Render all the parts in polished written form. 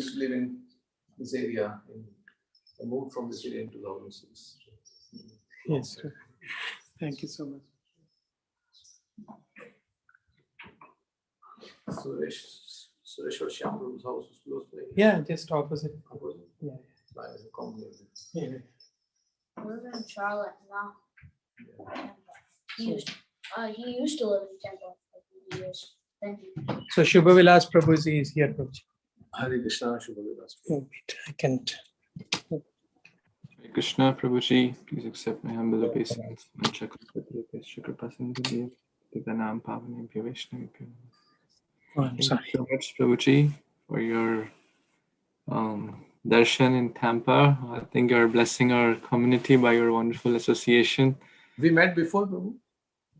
used to live in this area. I moved from this area in 2006. Yes, sir. Thank you so much. Suresh or Shyam Prabhu's house is close by. Yeah, just opposite. Yeah. Yeah. We live in Charlotte now. He used to live in Temple for years. Then So Shubha Vilas Prabhuji is here, Prabhuji. Hare Krishna, Shubha Vilas. Oh, wait, I can't. Hare Krishna, Prabhuji, please accept my humble obeisance. Thank Oh, I'm sorry. you so much, Prabhuji, for your darshan in Tampa. I think you're blessing our community by your wonderful association. We met before, Prabhu.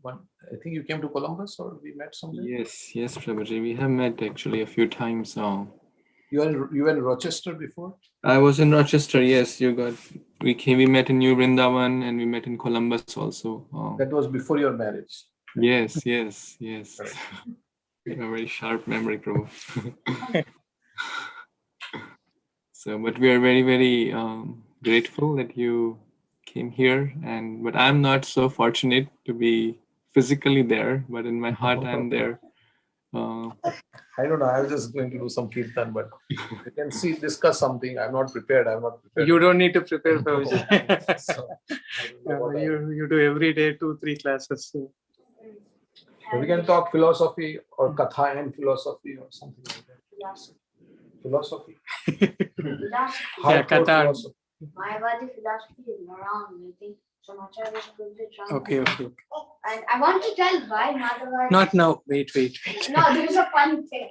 I think you came to Columbus, or we met somewhere. Yes, Prabhuji. We have met actually a few times. You were in Rochester before? I was in Rochester, yes. We met in New Vrindavan and we met in Columbus also. That was before your marriage. Yes. Correct. You have a very sharp memory, Prabhu. But we are very, very grateful that you came here. But I'm not so fortunate to be physically there, but in my heart I'm there. I don't know. I was just going to do some kirtan, but you can discuss something. I'm not prepared. You don't need to prepare, Prabhuji. So, You do every day 2-3 classes. So. we can talk philosophy or katha and philosophy or something like that. Philosophy. Yeah, Hardcore katha. philosophy. Mayavadi philosophy is around, I think. So much I was going to try. Okay. And I want to tell why Madhavadi. Not now. Wait. No, there is a fun thing.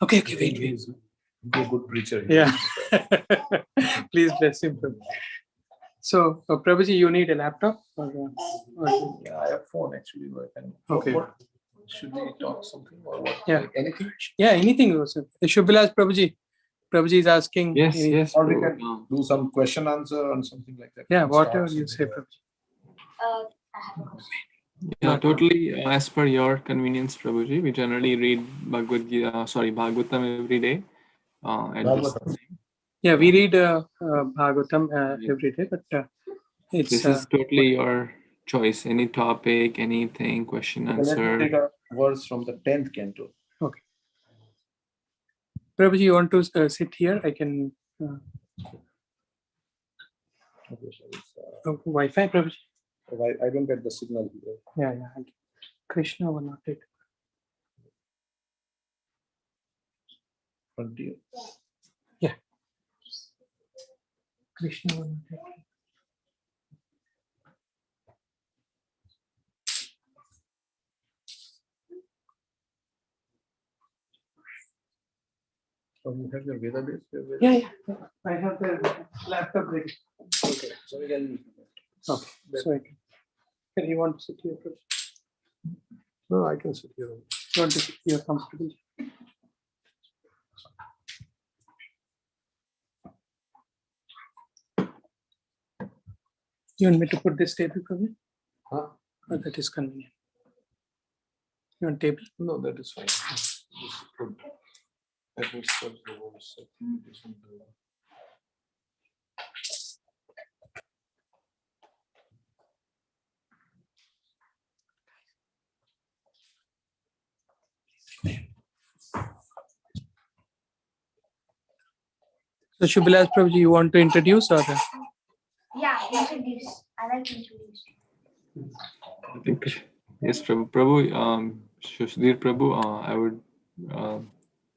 Okay, wait. He's a good preacher. Yeah. Please bless him. Prabhu. So, Prabhuji, you need a laptop? Yeah, I have phone actually. Okay. Should we talk something or what? Yeah. Like anything? Yeah, anything. Shubhilas Prabhuji. Prabhuji is asking. Yes. Or we can do some question answer on something like that. Yeah, whatever you say, Prabhuji. I have a question. Yeah, totally as per your convenience, Prabhuji. We generally read Bhagavatam every day. At this time. Yeah, we read Bhagavatam every day, but it's This is totally your choice. Any topic, anything, question, answer. Let me take a verse from the 10th canto. okay. Prabhuji, you want to sit here? I can. Wi-Fi, Prabhuji. I don't get the signal here. Yeah. Krishna will not take. Frontier. Yeah. Krishna will not take. So you have your database? Yeah. I have the laptop ready. Okay. So we can. Okay. So can you want to sit here first? No, I can sit here. You want to sit here comfortably? You want me to put this table for you? Huh? Or that is convenient? You want table? No, that is fine. Just put. Let me search the words. So Shubhilas Prabhuji, you want to introduce or? Yeah, introduce. I like to introduce. I think, yes, Prabhu, Shushdir Prabhu, I would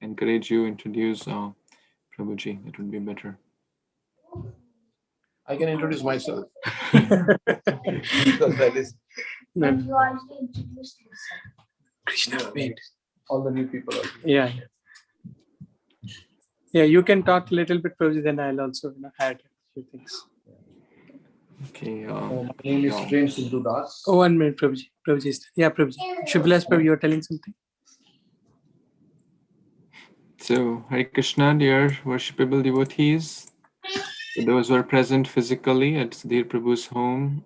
encourage you to introduce Prabhuji. It would be better. I can introduce myself. Because that is. And you already introduced yourself. Krishna, wait. All the new people are. Yeah. Yeah, you can talk a little bit, Prabhuji, then I'll also add a few things. Okay. My name is Prema Sindhu Das. Oh, 1 minute, Prabhuji. Prabhuji. Shubhilas Prabhu, you're telling something? So, Hare Krishna, dear worshipable devotees. For those who are present physically at Sudhir Prabhu's home,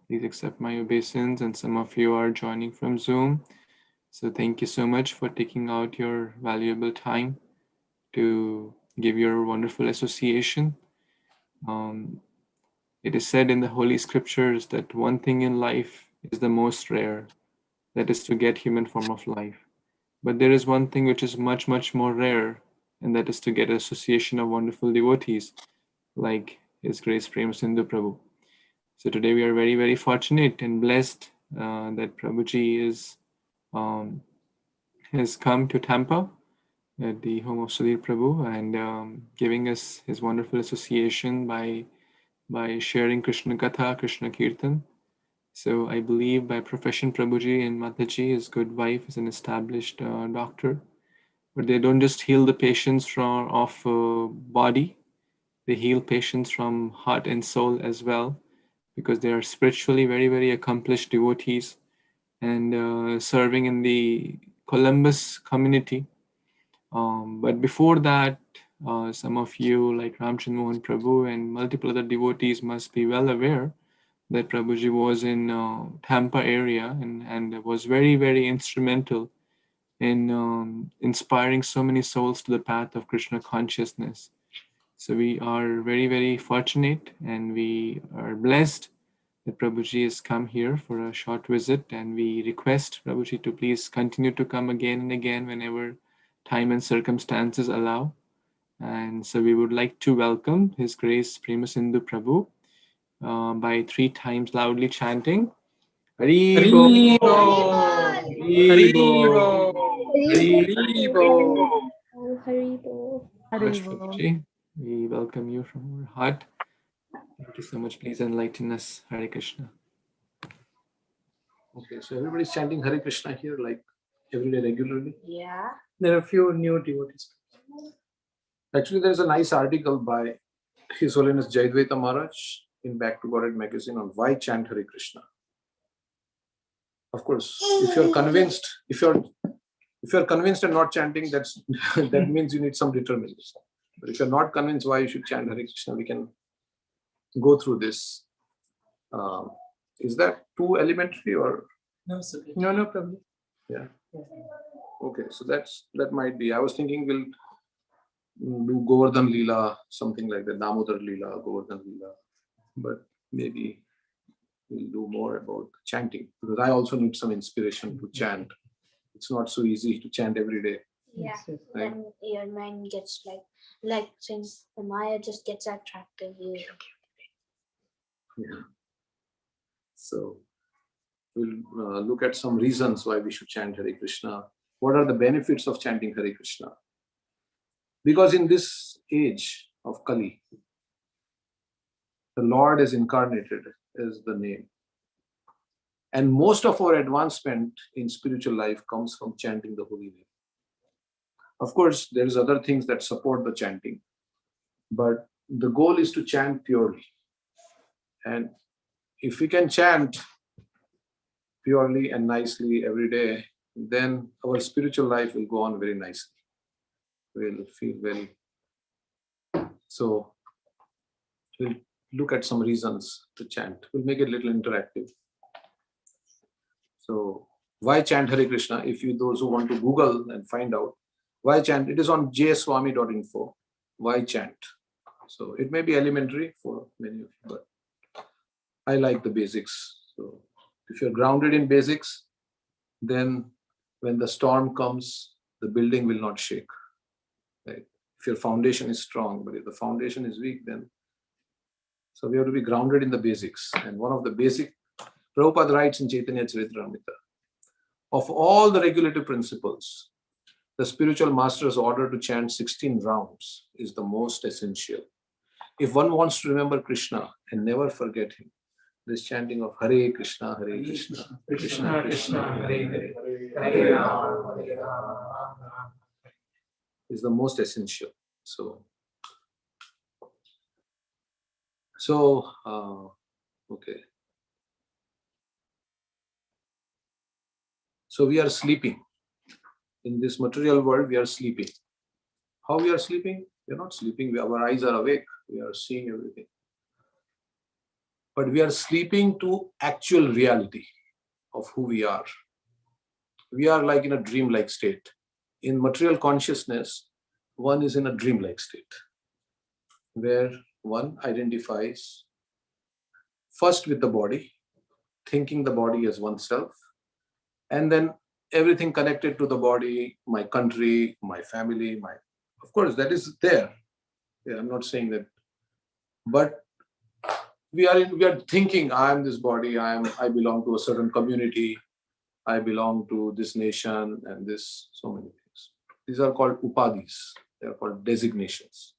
please accept my obeisance, and some of you are joining from Zoom. So thank you so much for taking out your valuable time to give your wonderful association. It is said in the Holy Scriptures that one thing in life is the most rare, that is to get human form of life. But there is one thing which is much, much more rare, and that is to get association of wonderful devotees like His Grace Prema Sindhu Prabhu. So today we are very, very fortunate and blessed that Prabhuji has come to Tampa at the home of Sudhir Prabhu and giving us his wonderful association by sharing Krishna Katha, Krishna Kirtan. So I believe by profession Prabhuji and Mataji, his good wife, is an established doctor. But they don't just heal the patients of body, they heal patients from heart and soul as well, because they are spiritually very, very accomplished devotees and serving in the Columbus community. But before that, some of you like Ramchandra Mohan Prabhu and multiple other devotees must be well aware that Prabhuji was in Tampa area and was very, very instrumental in inspiring so many souls to the path of Krishna consciousness. So we are very, very fortunate and we are blessed that Prabhuji has come here for a short visit, and we request Prabhuji to please continue to come again and again whenever time and circumstances allow. And so we would like to welcome His Grace Prema Sindhu Prabhu by 3 times loudly chanting Hari Bol, Hari Bol, Hari Bol. Bless Prabhuji. We welcome you from our heart. Thank you so much. Please enlighten us. Hare Krishna. Okay, so everybody's chanting Hare Krishna here, like every day regularly. Yeah. There are a few new devotees. Actually, there's a nice article by His Holiness Jayadvaita Maharaj in Back to Godhead magazine on why chant Hare Krishna. Of course, if you're convinced, if you're convinced and not chanting, that means you need some determination. But if you're not convinced why you should chant Hare Krishna, we can go through this. Is that too elementary or? No, sir. No problem. Yeah. Okay, so that might be. I was thinking we'll do Govardhan Leela, something like that, Damodar Leela, Govardhan Leela. But maybe we'll do more about chanting, because I also need some inspiration to chant. It's not so easy to chant every day. Yeah. Yes. Right? Then your mind gets like since the Maya just gets attractive. Yeah. So we'll look at some reasons why we should chant Hare Krishna. What are the benefits of chanting Hare Krishna? Because in this age of Kali, the Lord is incarnated as the name. And most of our advancement in spiritual life comes from chanting the holy name. Of course, there's other things that support the chanting, but the goal is to chant purely. And if we can chant purely and nicely every day, then our spiritual life will go on very nicely. We'll feel very. So we'll look at some reasons to chant. We'll make it a little interactive. So why chant Hare Krishna? If you, those who want to Google and find out why chant, it is on jswami.info. Why chant? So it may be elementary for many of you, but I like the basics. So if you're grounded in basics, then when the storm comes, the building will not shake. Right? If your foundation is strong, but if the foundation is weak, then so we have to be grounded in the basics. And one of the basic, Prabhupada writes in Caitanya-caritāmṛta, of all the regulative principles, the spiritual master's order to chant 16 rounds is the most essential. If one wants to remember Krishna and never forget him, this chanting of Hare Krishna, Hare Krishna, Krishna Krishna, Hare Hare, Hare Rama, Hare Rama, is the most essential. Okay. So we are sleeping. In this material world, we are sleeping. How we are sleeping? We are not sleeping. Our eyes are awake. We are seeing everything. But we are sleeping to actual reality of who we are. We are like in a dreamlike state. In material consciousness, one is in a dreamlike state, where one identifies first with the body, thinking the body as oneself, and then everything connected to the body, my country, my family, of course, that is there. Yeah, I'm not saying that, but we are thinking, I am this body, I belong to a certain community, I belong to this nation, and this, so many things. These are called upadhis. They are called designations.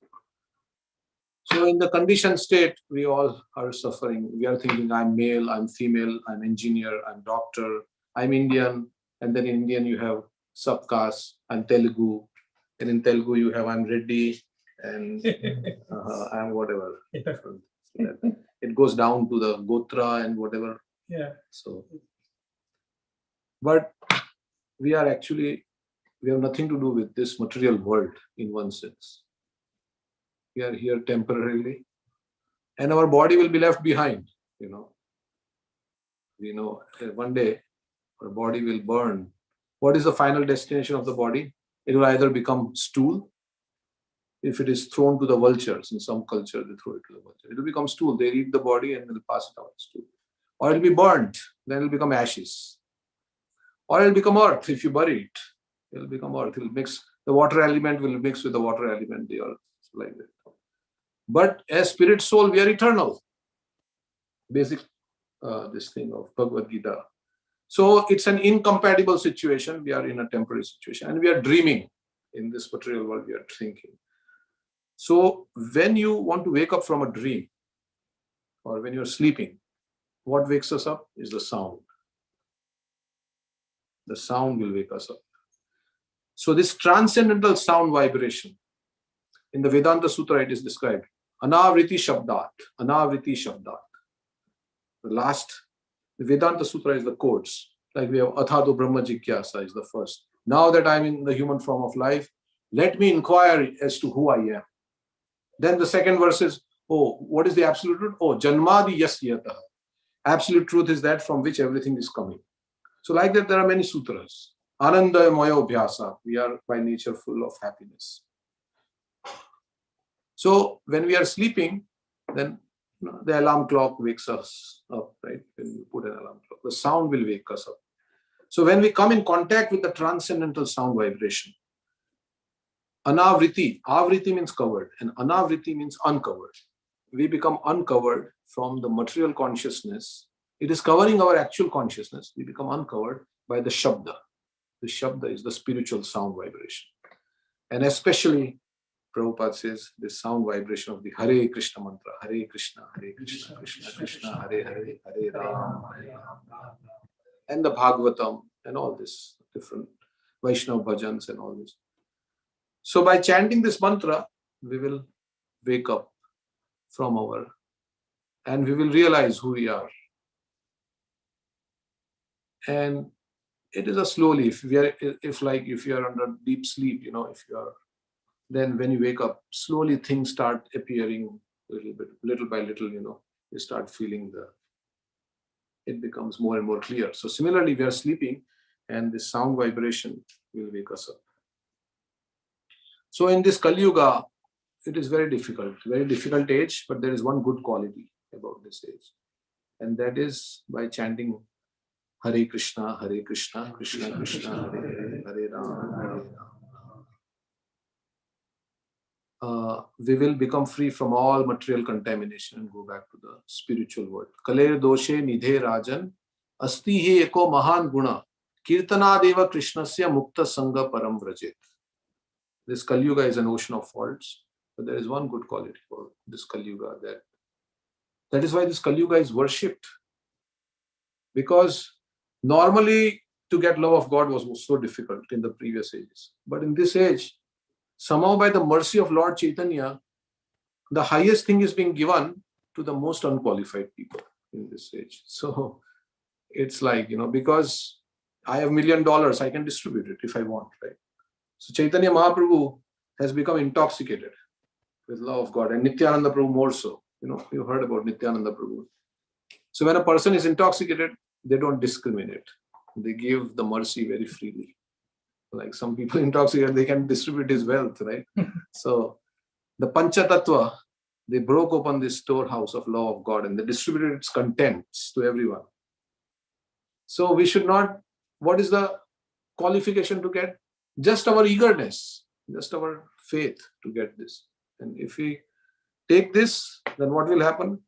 So in the conditioned state, we all are suffering. We are thinking, I'm male, I'm female, I'm engineer, I'm doctor, I'm Indian. And then in Indian, you have subcaste, I'm Telugu. And in Telugu, you have, I'm Reddy, and I'm whatever. It goes down to the Gotra and whatever. Yeah. So, but we have nothing to do with this material world in one sense. We are here temporarily, and our body will be left behind. We know one day our body will burn. What is the final destination of the body? It will either become stool. If it is thrown to the vultures, in some culture they throw it to the vultures, it will become stool. They eat the body and will pass it out as stool. Or it will be burnt, then it will become ashes. Or it will become earth. If you bury it, it will become earth. It will mix. The water element will mix with the water element, the earth, like that. But as spirit soul, we are eternal. Basic this thing of Bhagavad Gita. So it's an incompatible situation. We are in a temporary situation, and we are dreaming. In this material world, we are thinking. So when you want to wake up from a dream, or when you're sleeping, what wakes us up is the sound. The sound will wake us up. So this transcendental sound vibration, in the Vedanta Sutra it is described, anavriti shabdat, anavriti shabdat. The Vedanta Sutra is the codes. Like we have Athado Brahma Jigyasa is the first. Now that I'm in the human form of life, let me inquire as to who I am. Then the second verse is, what is the absolute truth? Janmadi yasyatah. Absolute truth is that from which everything is coming. So like that, there are many sutras. Ananda Maya Bhyasa. We are by nature full of happiness. So when we are sleeping, then the alarm clock wakes us up, right? When you put an alarm clock, the sound will wake us up. So when we come in contact with the transcendental sound vibration, anavriti, avriti means covered, and anavriti means uncovered. We become uncovered from the material consciousness. It is covering our actual consciousness. We become uncovered by the shabda. The shabda is the spiritual sound vibration. And especially, Prabhupada says, the sound vibration of the Hare Krishna mantra, Hare Krishna, Krishna Krishna, Hare Hare, Hare Ram, and the Bhāgavatam, and all this different Vaishnava bhajans and all this. So by chanting this mantra, we will wake up from and we will realize who we are. And it is a slowly, if you are under deep sleep, then when you wake up, slowly things start appearing little by little, you start feeling it becomes more and more clear. So similarly, we are sleeping and the sound vibration will wake us up. So in this Kali Yuga, it is very difficult age, but there is one good quality about this age. And that is by chanting Hare Krishna, Krishna Krishna, Hare Hare, Hare Ram, we will become free from all material contamination and go back to the spiritual world. Kaler doshe nidhe rajan, asti hi eko mahan guna, kirtanadeva krishnasya mukta sangha param vrajet. This Kali Yuga is an ocean of faults, but there is one good quality for this Kali Yuga. That is why this Kali Yuga is worshipped. Because normally to get love of God was so difficult in the previous ages. But in this age, somehow by the mercy of Lord Chaitanya, the highest thing is being given to the most unqualified people in this age. So it's like, because I have $1 million, I can distribute it if I want, right? So Chaitanya Mahaprabhu has become intoxicated with love of God, and Nityananda Prabhu more so. You heard about Nityananda Prabhu. So when a person is intoxicated, they don't discriminate. They give the mercy very freely. Like some people intoxicated, they can distribute his wealth, right? So the Pancha Tattva, they broke open this storehouse of law of God and they distributed its contents to everyone. So we should not, what is the qualification to get? Just our eagerness, just our faith to get this. And if we take this, then what will happen?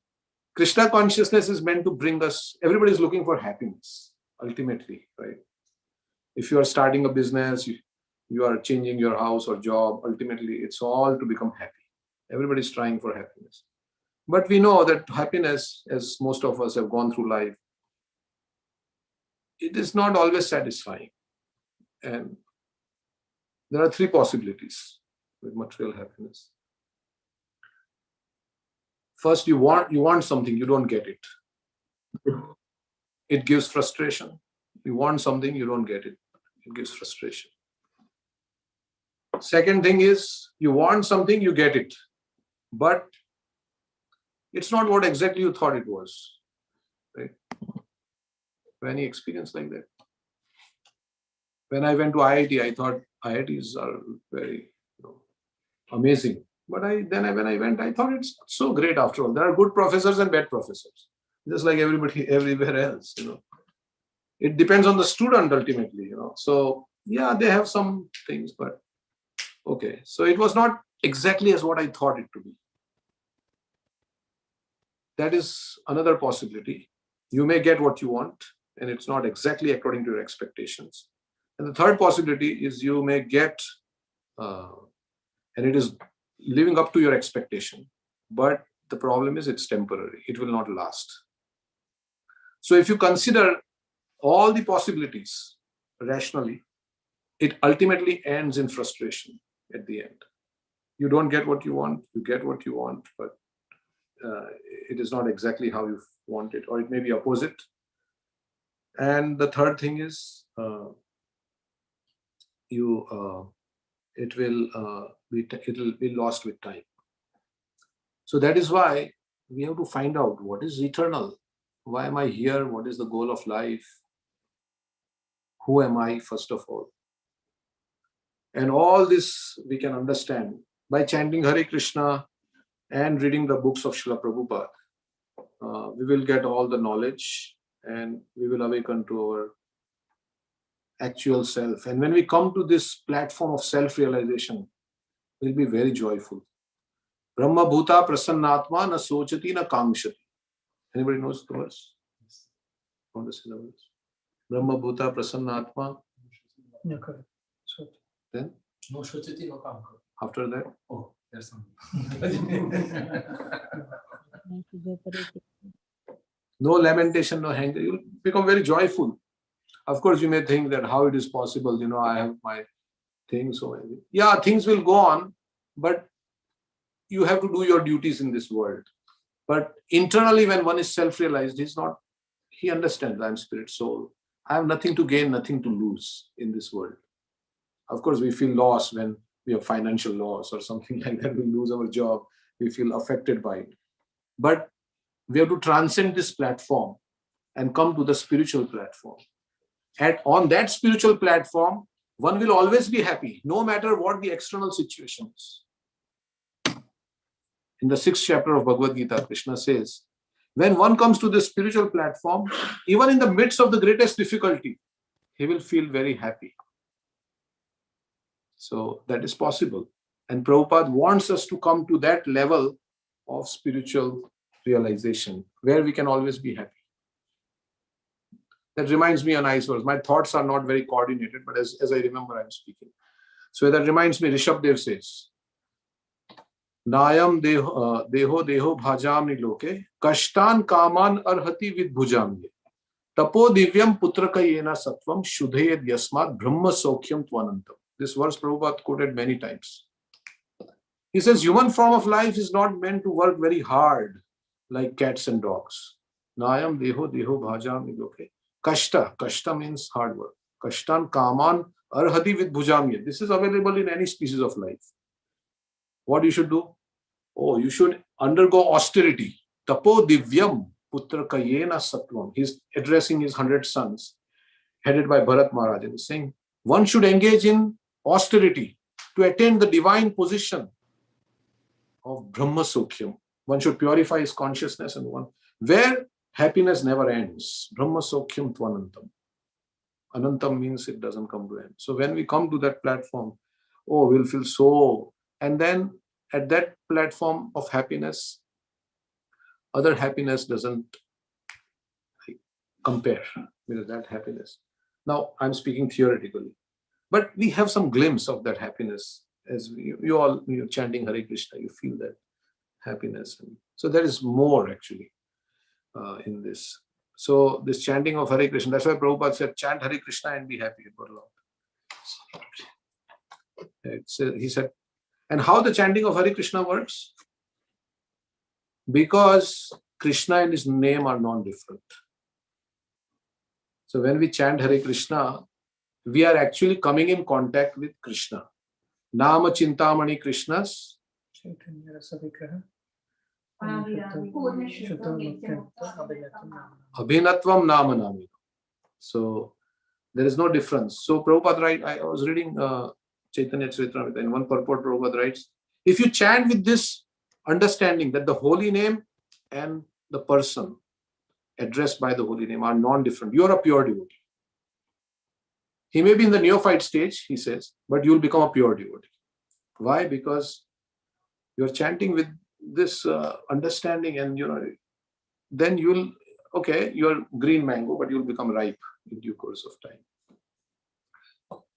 Krishna consciousness is meant to bring us, everybody is looking for happiness, ultimately, right? If you are starting a business, you are changing your house or job, ultimately it's all to become happy. Everybody is trying for happiness. But we know that happiness, as most of us have gone through life, it is not always satisfying. And there are three possibilities with material happiness. First, you want something, you don't get it. It gives frustration. You want something, you don't get it. It gives frustration. Second thing is, you want something, you get it. But it's not what exactly you thought it was. Right? Any experience like that? When I went to IIT, I thought IITs are very amazing. But when I went, I thought it's so great after all. There are good professors and bad professors, just like everybody everywhere else. It depends on the student ultimately. So yeah, they have some things, but okay. So it was not exactly as what I thought it to be. That is another possibility. You may get what you want, and it's not exactly according to your expectations. And the third possibility is you may get, and it is living up to your expectation, but the problem is it's temporary. It will not last. So if you consider all the possibilities rationally, it ultimately ends in frustration at the end. You don't get what you want, you get what you want, but it is not exactly how you want it, or it may be opposite. And the third thing is it will be lost with time. So that is why we have to find out what is eternal. Why am I here? What is the goal of life? Who am I, first of all? And all this we can understand by chanting Hare Krishna and reading the books of Srila Prabhupada. We will get all the knowledge and we will awaken to our actual self. And when we come to this platform of self-realization, we'll be very joyful. Brahma bhuta prasannatma na sochati na kamshati. Anybody knows the verse? Want to say the verse? Brahma bhuta prasannatma. Yeah, correct. Then? No shochati, no kamka. After that? Oh, there's something. No lamentation, no anger. You'll become very joyful. Of course, you may think that how it is possible, I have my things. So yeah, things will go on, but you have to do your duties in this world. But internally, when one is self-realized, he understands, I'm spirit soul. I have nothing to gain, nothing to lose in this world. Of course, we feel lost when we have financial loss or something like that. We lose our job. We feel affected by it. But we have to transcend this platform and come to the spiritual platform. And on that spiritual platform, one will always be happy, no matter what the external situation is. In the 6th chapter of Bhagavad Gita, Krishna says, when one comes to the spiritual platform, even in the midst of the greatest difficulty, he will feel very happy. So that is possible. And Prabhupada wants us to come to that level of spiritual realization where we can always be happy. That reminds me a nice verse. My thoughts are not very coordinated, but as I remember, I'm speaking. So that reminds me, Rishabdev says, Nayam deho bhajamni loke, kashtan kaman arhati vidbhujamye, tapo divyam putrakayena sattvam shudhayed yasmat brahma sokhyam tvanantam. This verse Prabhupada quoted many times. He says, human form of life is not meant to work very hard like cats and dogs. Nayam deho bhajamni loke. Kashta means hard work. Kashtan kaman arhati vidbhujamye. This is available in any species of life. What you should do? Oh, you should undergo austerity. Tapo divyam putra kayena sattvam. He's addressing his 100 sons, headed by Bharat Maharaj, and saying, One should engage in austerity to attain the divine position of Brahma Sokhyam. One should purify his consciousness and one where happiness never ends. Brahma Sokhyam Tvanantam. Anantam means it doesn't come to end. So when we come to that platform, oh, we'll feel so. And then at that platform of happiness, other happiness doesn't compare with that happiness. Now, I'm speaking theoretically, but we have some glimpse of that happiness as you're chanting Hare Krishna, you feel that happiness. And so there is more actually in this. So this chanting of Hare Krishna, that's why Prabhupada said, chant Hare Krishna and be happy. He said, and how the chanting of Hare Krishna works? Because Krishna and his name are non-different. So when we chant Hare Krishna, we are actually coming in contact with Krishna. Nama Chintamani Krishna's Abhinatvam Nama Nami. So there is no difference. So Prabhupada writes, I was reading Caitanya-caritāmṛta, in one purport Prabhupada writes, if you chant with this understanding that the holy name and the person addressed by the holy name are non-different, you are a pure devotee. He may be in the neophyte stage, he says, but you will become a pure devotee. Why? Because you are chanting with this understanding, and then you'll, okay, you're green mango, but you'll become ripe in due course of time.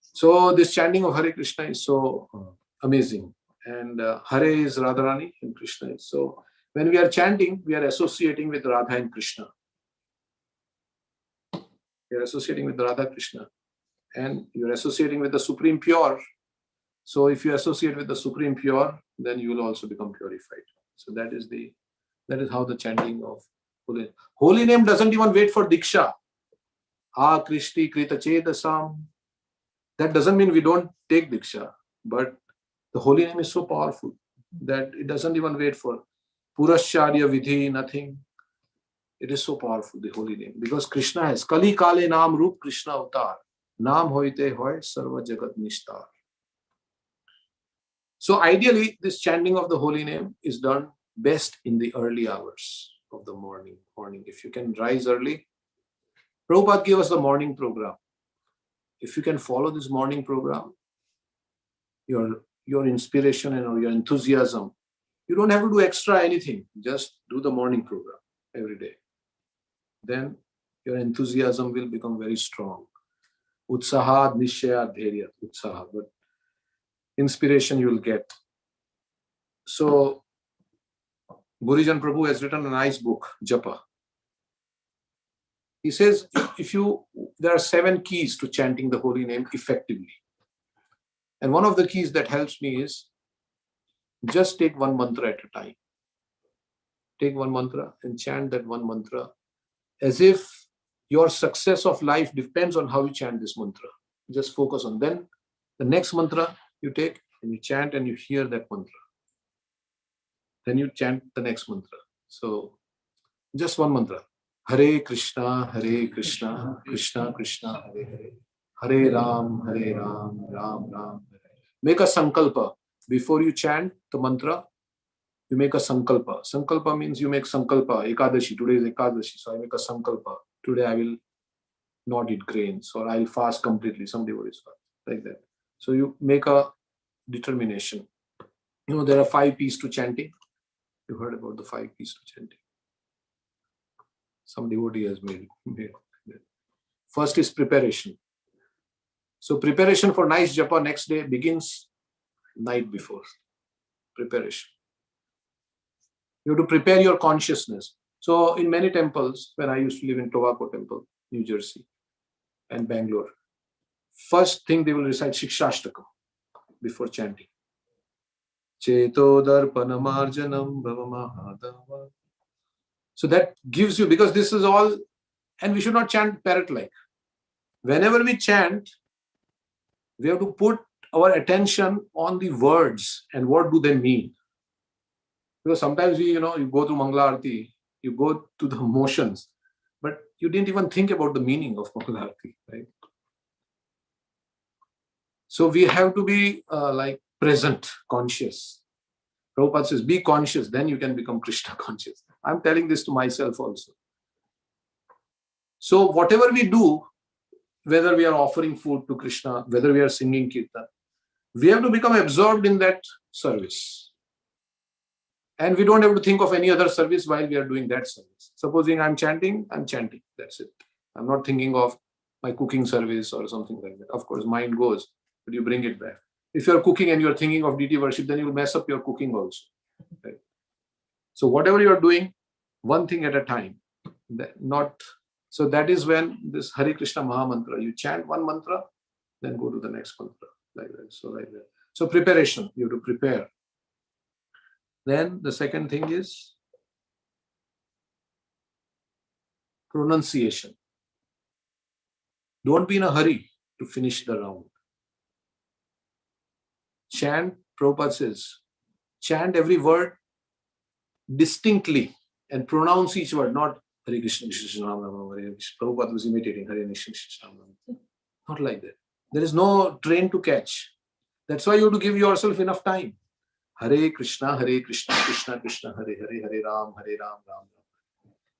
So this chanting of Hare Krishna is so amazing. And Hare is Radharani and Krishna is. So when we are chanting, we are associating with Radha and Krishna. We are associating with Radha Krishna. And you're associating with the Supreme Pure. So if you associate with the Supreme Pure, then you will also become purified. So that is how the chanting of holy name doesn't even wait for Diksha. Ah Krishti Krita Chedasam. That doesn't mean we don't take Diksha, but the holy name is so powerful that it doesn't even wait for Purasharya Vidhi, nothing. It is so powerful, the holy name, because Krishna has Kali Kale Naam Roop Krishna Avatar. Naam hoite hoy sarva jagat nishtar. So ideally, this chanting of the holy name is done best in the early hours of the morning. If you can rise early, Prabhupada gave us the morning program. If you can follow this morning program, your inspiration and your enthusiasm, you don't have to do extra anything. Just do the morning program every day. Then your enthusiasm will become very strong. Utsahad nishayat dheryat utsaha, but inspiration you will get. So Gurijan Prabhu has written a nice book, Japa. He says, there are 7 keys to chanting the holy name effectively. And one of the keys that helps me is just take one mantra at a time. Take one mantra and chant that one mantra as if your success of life depends on how you chant this mantra. Just focus on. Then the next mantra you take and you chant and you hear that mantra. Then you chant the next mantra. So just one mantra. Hare Krishna, Krishna Krishna, Hare Hare. Hare Ram, Ram Ram, Hare. Make a sankalpa. Before you chant the mantra, you make a sankalpa. Sankalpa means you make sankalpa. Ekadashi, today is Ekadashi. So I make a sankalpa. Today I will not eat grains, or I will fast completely. Some devotees fast like that. So you make a determination. There are 5 P's to chanting. You heard about the 5 P's to chanting. Some devotee has made it. First is preparation. So preparation for nice japa next day begins night before. Preparation. You have to prepare your consciousness. So in many temples, when I used to live in Tobacco Temple, New Jersey and Bangalore, first thing they will recite Shikshashtakam before chanting. Cheto darpanamarjanam bhavamahadava. So that gives you, because this is all, and we should not chant parrot-like. Whenever we chant, we have to put our attention on the words and what do they mean. Because sometimes you go through Mangala Arati, you go to the motions, but you didn't even think about the meaning of Mangala Arati, right? So we have to be like present, conscious. Prabhupada says, be conscious, then you can become Krishna conscious. I'm telling this to myself also. So whatever we do, whether we are offering food to Krishna, whether we are singing kirtan, we have to become absorbed in that service. And we don't have to think of any other service while we are doing that service. Supposing I'm chanting, that's it. I'm not thinking of my cooking service or something like that. Of course, mind goes, but you bring it back. If you're cooking and you're thinking of deity worship, then you'll mess up your cooking also. Right? So whatever you're doing, one thing at a time. So that is when this Hare Krishna Maha Mantra, you chant one mantra, then go to the next mantra. Like that. So preparation, you have to prepare. Then the second thing is pronunciation. Don't be in a hurry to finish the round. Chant, Prabhupada says, chant every word distinctly and pronounce each word, not Hare Krishna, Krishna, Ram, Ram, Hare Krishna. Prabhupada was imitating Hare Krishna, Krishna, Ram. Not like that. There is no train to catch. That's why you have to give yourself enough time. Hare Krishna, Krishna Krishna, Hare Hare, Hare Ram, Ram Ram.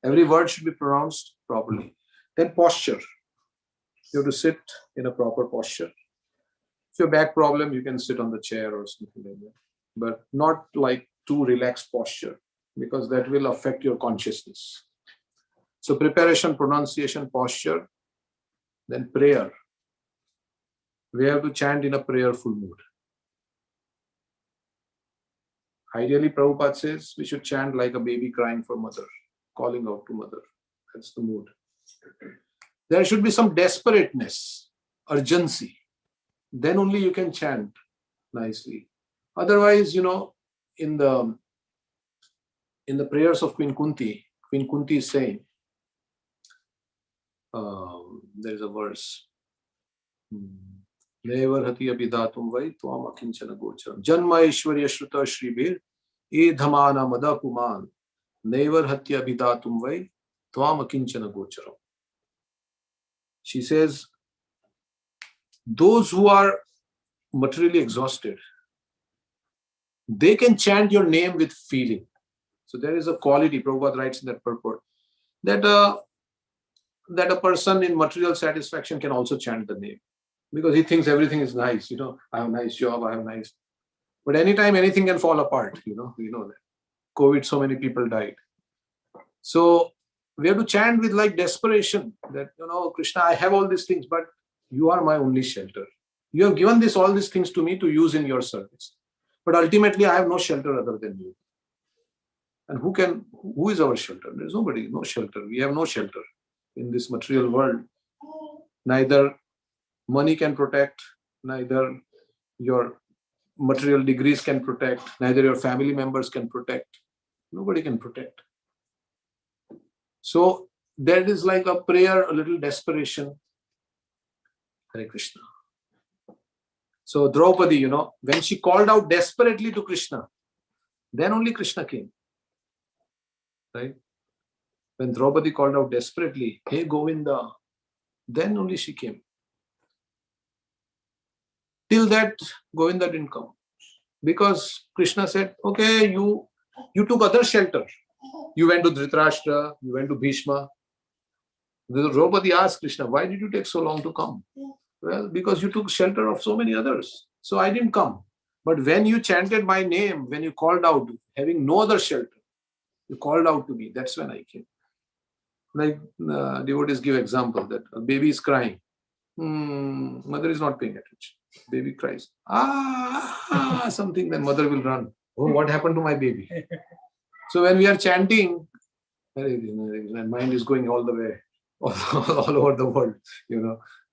Every word should be pronounced properly. Then posture. You have to sit in a proper posture. If you have back problem, you can sit on the chair or something like that. But not like too relaxed posture, because that will affect your consciousness. So preparation, pronunciation, posture, then prayer. We have to chant in a prayerful mood. Ideally, Prabhupada says we should chant like a baby crying for mother, calling out to mother. That's the mood. There should be some desperateness, urgency. Then only you can chant nicely. Otherwise, in the prayers of Queen Kunti is saying, there is a verse. Nevar hati abhidatum vai tvam akinchana gocharam. Janma Aishwarya Shruta Shribir e dhamana madapuman. Nevar hati abhidatum vai tvam akinchana gocharam. She says, those who are materially exhausted, they can chant your name with feeling. So there is a quality, Prabhupada writes in that purport, that a person in material satisfaction can also chant the name. Because he thinks everything is nice, I have a nice job, I have nice. But anytime anything can fall apart, we know that. COVID, so many people died. So we have to chant with like desperation that, Krishna, I have all these things, but you are my only shelter. You have given all these things to me to use in your service. But ultimately, I have no shelter other than you. And who is our shelter? There is nobody, no shelter. We have no shelter in this material world. Neither money can protect, neither your material degrees can protect, neither your family members can protect. Nobody can protect. So that is like a prayer, a little desperation. Hare Krishna. So Draupadi, when she called out desperately to Krishna, then only Krishna came. Right? When Draupadi called out desperately, hey Govinda, then only she came. Till that, Govinda didn't come. Because Krishna said, okay, you took other shelter. You went to Dhritarashtra, you went to Bhishma. Draupadi asked Krishna, why did you take so long to come? Well, because you took shelter of so many others. So I didn't come. But when you chanted my name, when you called out, having no other shelter, you called out to me. That's when I came. Like devotees give example that a baby is crying. Mother is not paying attention. Baby cries. Something, then mother will run. Oh, what happened to my baby? So when we are chanting, my mind is going all the way, all over the world.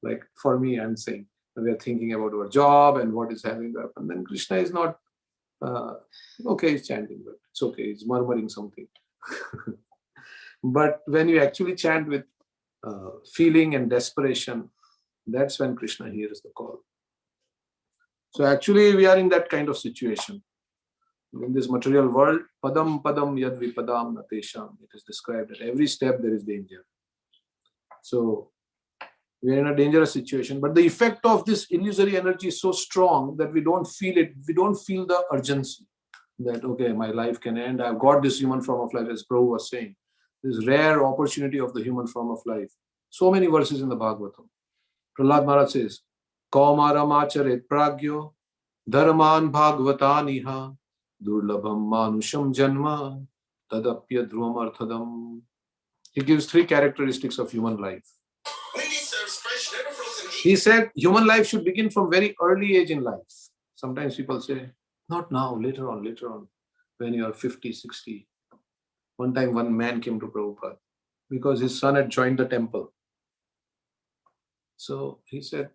Like for me, I'm saying, we are thinking about our job and what is having to happen. Then Krishna is not, okay, he's chanting, but it's okay, he's murmuring something. But when you actually chant with feeling and desperation, that's when Krishna hears the call. So actually, we are in that kind of situation. In this material world, padam padam yad vipadam natesham, it is described at every step there is danger. So We are in a dangerous situation. But the effect of this illusory energy is so strong that we don't feel it. We don't feel the urgency that, okay, my life can end. I've got this human form of life, as Prabhu was saying. This rare opportunity of the human form of life. So many verses in the Bhagavatam. Prahlad Maharaj says, Kaumaramacharet pragyo dharman bhagavataniha durlabham manusham janma tadapya dhruvam arthadam. He gives 3 characteristics of human life. He said human life should begin from very early age in life. Sometimes people say, not now, later on, when you are 50, 60. One time one man came to Prabhupada because his son had joined the temple. So he said,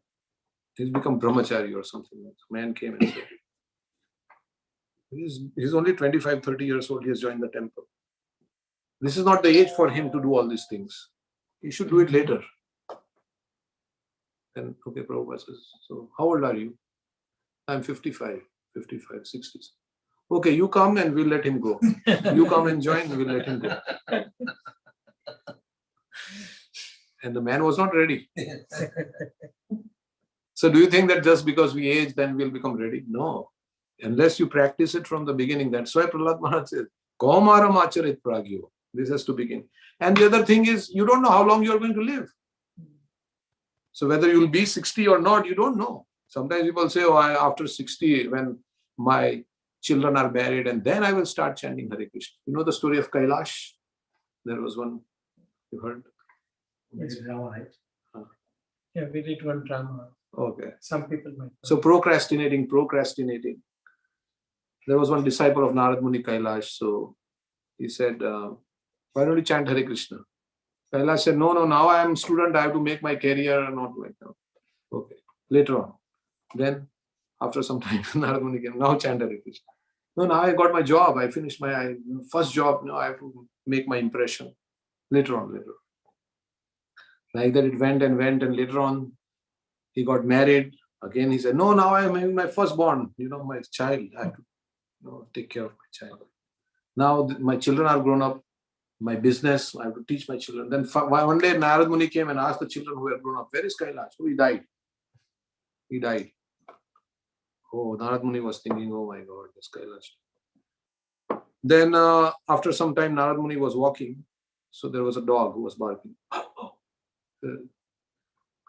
he's become brahmachari or something. The man came and said, he's only 25, 30 years old, he has joined the temple. This is not the age for him to do all these things. He should do it later. Then, okay, Prabhupada says, so how old are you? I'm 55, 60. Okay, you come and we'll let him go. You come and join, we'll let him go. And the man was not ready. So do you think that just because we age, then we'll become ready? No. Unless you practice it from the beginning. That's why Prahlad Maharaj says, Kaumaram acharit pragyo. This has to begin. And the other thing is, you don't know how long you're going to live. So whether you'll be 60 or not, you don't know. Sometimes people say, oh, after 60, when my children are married, and then I will start chanting Hare Krishna. You know the story of Kailash? There was one, you heard? It's drama, right? Yeah, we did one drama. Okay. Some people might. So procrastinating. There was one disciple of Narad Muni, Kailash. So he said, why don't you chant Hare Krishna? Kailash said, no, now I am a student. I have to make my career, not like that. Okay. Later on. Then after some time, Narad Muni came, now chant Hare Krishna. No, now I got my job. I finished my first job. Now I have to make my impression. Later on. Like that it went, and later on he got married. Again he said, no, now I am having my firstborn, my child. I have to take care of my child. Now my children are grown up. My business, I have to teach my children. Then one day Narad Muni came and asked the children who had grown up, where is Kailash? Oh, he died. Oh, Narad Muni was thinking, oh my God, this Kailash. Then after some time, Narad Muni was walking. So there was a dog who was barking.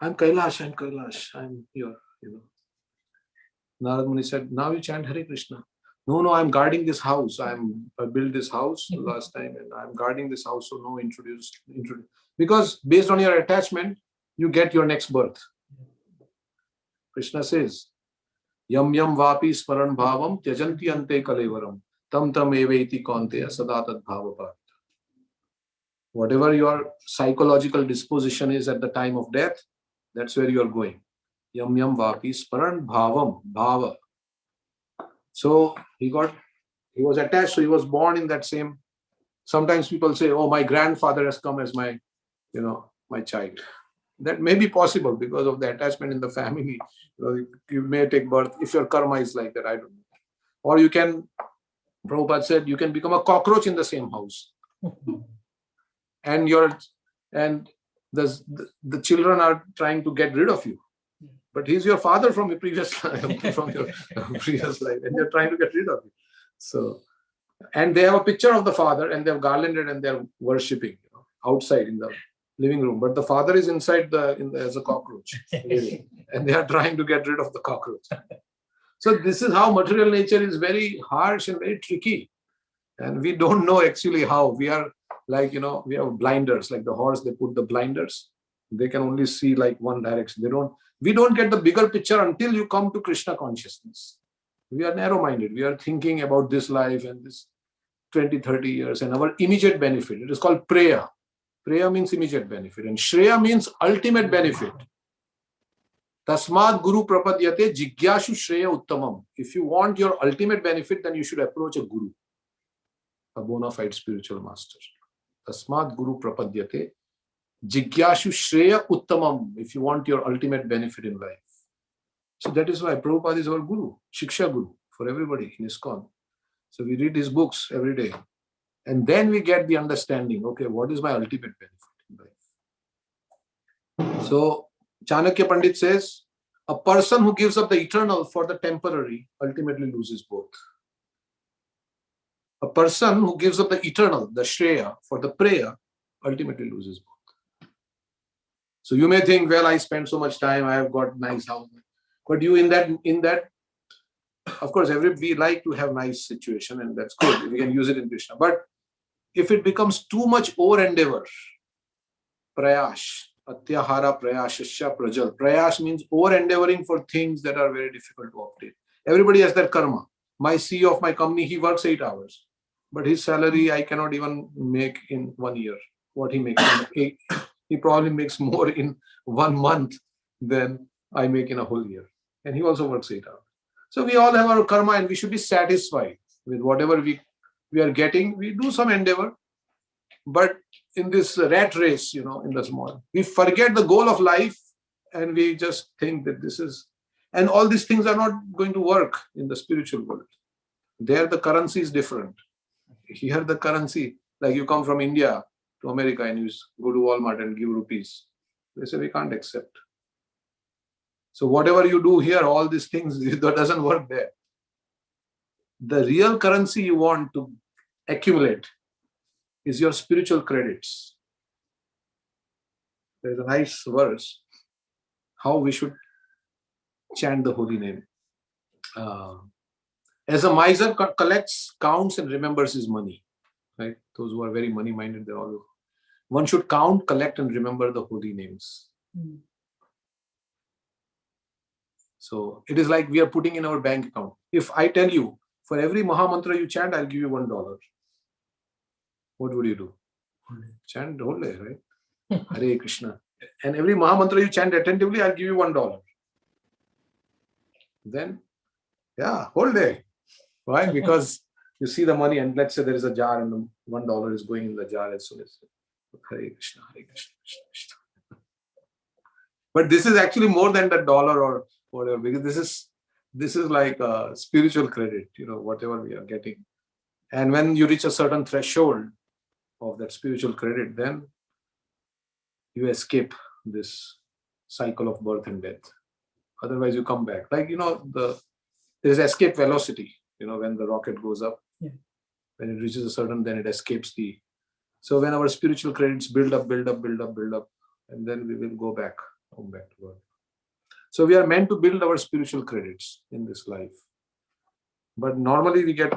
I'm Kailash, I'm here. Narad Muni said, now you chant Hare Krishna. No, I'm guarding this house. I built this house last time and I'm guarding this house. So no, introduce. Because based on your attachment, you get your next birth. Krishna says, Yam yam vapi smaran bhavam tyajanti ante kalevaram tam evaiti kaunteya sadatat bhāgavata-sevayā. Whatever your psychological disposition is at the time of death, that's where you are going. Yam yam vapi smaran bhavam, bhava. So he was attached, so he was born in that same. Sometimes people say, oh, my grandfather has come as my child. That may be possible because of the attachment in the family. You may take birth if your karma is like that, I don't know. Or you can, Prabhupada said, you can become a cockroach in the same house. And the children are trying to get rid of you. But he's your father from your previous life, and they're trying to get rid of you. So, and they have a picture of the father, and they're garlanded and they're worshipping outside in the living room. But the father is inside as a cockroach, really, and they are trying to get rid of the cockroach. So this is how material nature is very harsh and very tricky, and we don't know actually how. We are like we have blinders, like the horse. They put the blinders; they can only see like one direction. We don't get the bigger picture until you come to Krishna consciousness. We are narrow-minded. We are thinking about this life and this 20, 30 years and our immediate benefit. It is called Preya. Preya means immediate benefit and Shreya means ultimate benefit. Tasmad Guru Prapadyate Jigyashu Shreya Uttamam. If you want your ultimate benefit, then you should approach a Guru, a bona fide spiritual master. Tasmad Guru Prapadyate Jigyashu Shreya Uttamam, if you want your ultimate benefit in life. So that is why Prabhupada is our Guru, Shiksha Guru for everybody in ISKCON. So we read his books every day. And then we get the understanding, okay, what is my ultimate benefit in life? So Chanakya Pandit says, a person who gives up the eternal for the temporary ultimately loses both. A person who gives up the eternal, the Shreya, for the prayer ultimately loses both. So you may think, well, I spend so much time, I have got nice house. But you in that, of course, we like to have nice situation, and that's good. We can use it in Krishna. But if it becomes too much over endeavor, prayash, atyahara prayashasya prajal. Prayash means over endeavoring for things that are very difficult to obtain. Everybody has their karma. My CEO of my company, he works 8 hours, but his salary I cannot even make in 1 year. What he makes, he probably makes more in 1 month than I make in a whole year. And he also works 8 hours. So we all have our karma, and we should be satisfied with whatever we are getting. We do some endeavor, but in this rat race, in the small, we forget the goal of life, and we just think that this is, and all these things are not going to work in the spiritual world. There the currency is different. Here the currency, like you come from India to America and you go to Walmart and give rupees. They say we can't accept. So whatever you do here, all these things, that doesn't work there. The real currency you want to accumulate is your spiritual credits. There's a nice verse, how we should chant the holy name. As a miser collects, counts, and remembers his money, right? Those who are very money-minded, they're all. One should count, collect, and remember the holy names. So it is like we are putting in our bank account. If I tell you, for every Maha Mantra you chant, I'll give you $1. What would you do? Chant the whole day, right? Hare Krishna. And every Maha Mantra you chant attentively, I'll give you $1. Then, whole day. Why? Because you see the money, and let's say there is a jar and the $1 is going in the jar as soon as Hare Krishna, Hare Krishna, Krishna, Krishna. But this is actually more than the dollar or whatever, because this is like a spiritual credit, whatever we are getting. And when you reach a certain threshold of that spiritual credit, then you escape this cycle of birth and death. Otherwise you come back. Like, there's escape velocity, when the rocket goes up. Yeah. When it reaches a certain, then it escapes so when our spiritual credits build up, and then we will come back to work. So we are meant to build our spiritual credits in this life. But normally we get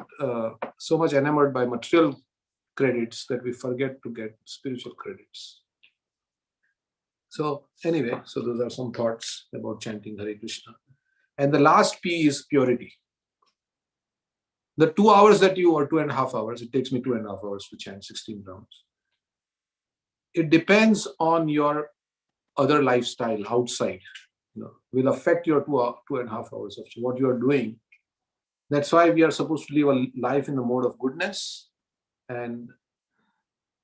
so much enamored by material credits that we forget to get spiritual credits. So anyway, those are some thoughts about chanting Hare Krishna. And the last P is purity. The 2 hours or 2.5 hours, it takes me 2.5 hours to chant 16 rounds. It depends on your other lifestyle outside. Will affect your 2.5 hours of what you are doing. That's why we are supposed to live a life in the mode of goodness and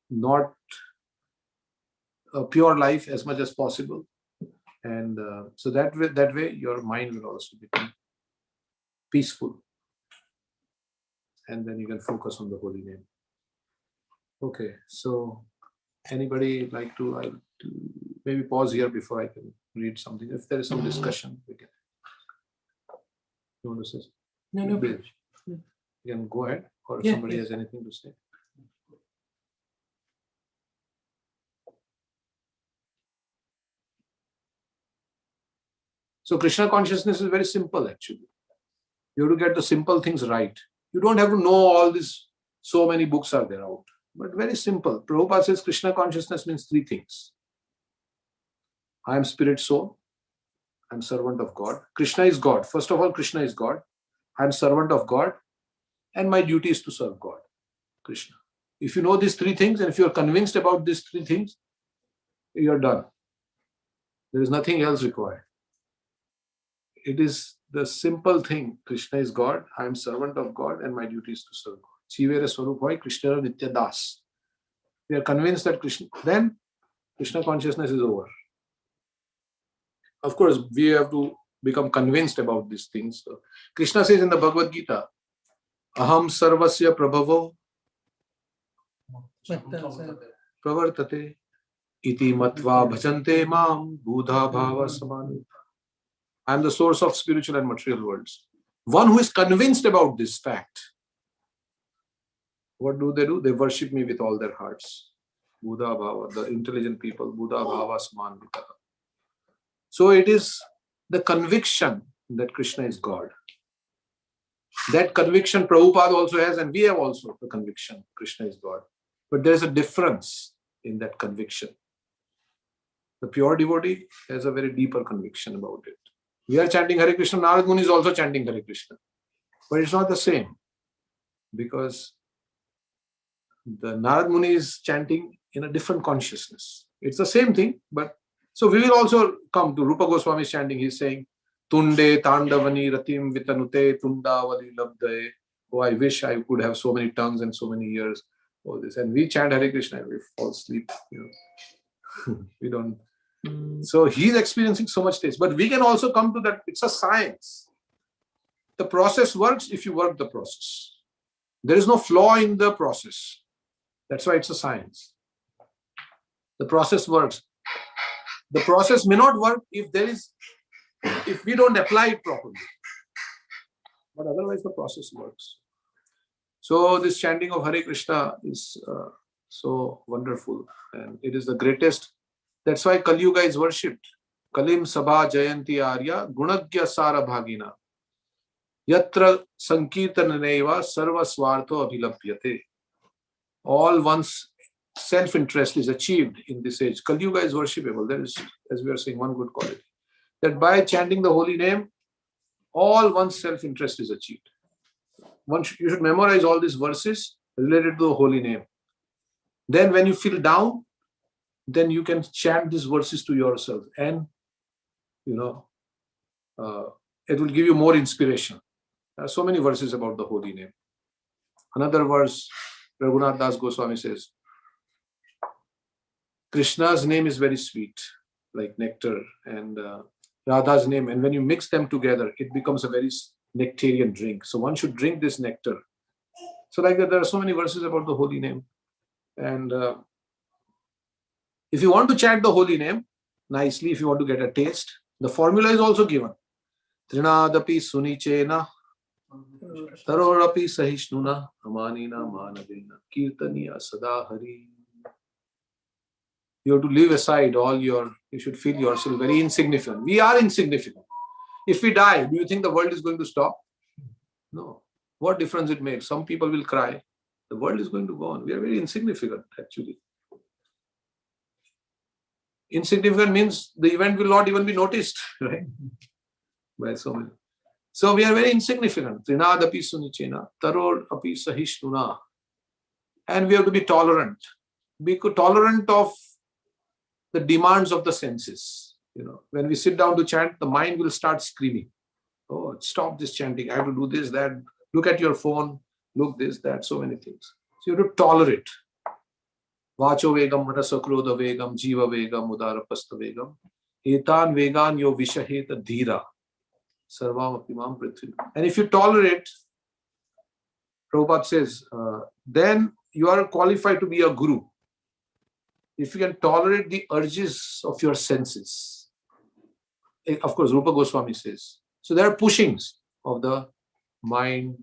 not a pure life as much as possible. And so that way your mind will also become peaceful. And then you can focus on the holy name. Okay, so anybody like to maybe pause here before I can read something. If there is some discussion, we can. You want to say? No. You can go ahead, or if Yeah, somebody yes. has anything to say. So Krishna consciousness is very simple actually. You have to get the simple things right. You don't have to know all this, so many books are there out, but very simple. Prabhupada says Krishna consciousness means 3 things. I am spirit soul. I am servant of God. Krishna is God. First of all, Krishna is God. I am servant of God, and my duty is to serve God, Krishna. If you know these 3 things, and if you are convinced about these 3 things, you are done. There is nothing else required. It is the simple thing. Krishna is God, I am servant of God, and my duty is to serve God. Chivere Swarup hoy Krishna Nitya Das. We are convinced that then Krishna consciousness is over. Of course, we have to become convinced about these things. So, Krishna says in the Bhagavad Gita, Aham sarvasya prabhavo pravartate. Iti matva bhajante mam buddha bhava samanita. I am the source of spiritual and material worlds. One who is convinced about this fact, what do? They worship me with all their hearts. Buddha bhava, the intelligent people, Buddha bhava samanita. So it is the conviction that Krishna is God. That conviction Prabhupada also has, and we have also the conviction Krishna is God. But there is a difference in that conviction. The pure devotee has a very deeper conviction about it. We are chanting Hare Krishna, Narad Muni is also chanting Hare Krishna. But it's not the same, because the Narad Muni is chanting in a different consciousness. It's the same thing, but so we will also come to Rupa Goswami's chanting. He's saying, Tunde Tandavani Ratim Vitanute Tundavali Labdaye. Oh, I wish I could have so many tongues and so many ears. All this. And we chant Hare Krishna and we fall asleep. We don't. So he's experiencing so much taste. But we can also come to that. It's a science. The process works if you work the process. There is no flaw in the process. That's why it's a science. The process works. The process may not work if we don't apply it properly. But otherwise the process works. So this chanting of Hare Krishna is so wonderful, and it is the greatest. That's why Kali Yuga is worshipped. Kalim Sabha Jayanti Arya Gunagya Sara Bhagina Yatra Sankirtananeva Sarva Swartho Abhilabhyate. All one's self-interest is achieved in this age. Kali Yuga is worshipable. That is, as we are saying, one good quality. That by chanting the holy name, all one's self-interest is achieved. You should memorize all these verses related to the holy name. Then when you feel down, then you can chant these verses to yourself, and it will give you more inspiration. There are so many verses about the holy name. Another verse, Raghunath Das Goswami says, Krishna's name is very sweet, like nectar, and Radha's name, and when you mix them together, it becomes a very nectarian drink. So one should drink this nectar. So like that, there are so many verses about the holy name. And if you want to chant the holy name nicely, if you want to get a taste, the formula is also given. Trinadapi sunichena tarorapi sahishnuna amanina manavena kirtaniya sadahari. You have to leave aside you should feel yourself very insignificant. We are insignificant. If we die, do you think the world is going to stop? No. What difference it makes? Some people will cry. The world is going to go on. We are very insignificant, actually. Insignificant means the event will not even be noticed, right? By so many. So we are very insignificant. Trinadapi sunichena, taror api sahishnuna. And we have to be tolerant. Be tolerant of the demands of the senses. When we sit down to chant, the mind will start screaming. Oh, stop this chanting. I have to do this, that. Look at your phone. Look this, that, so many things. So you have to tolerate. Vacho vegam, manasakrodha vegam, jiva vegam, udarapasta vegam. Etan vegan yo vishaheta dhira. Sarvam apimam prithvi. And if you tolerate, Prabhupada says, then you are qualified to be a guru. If you can tolerate the urges of your senses. Of course, Rupa Goswami says. So there are pushings of the mind,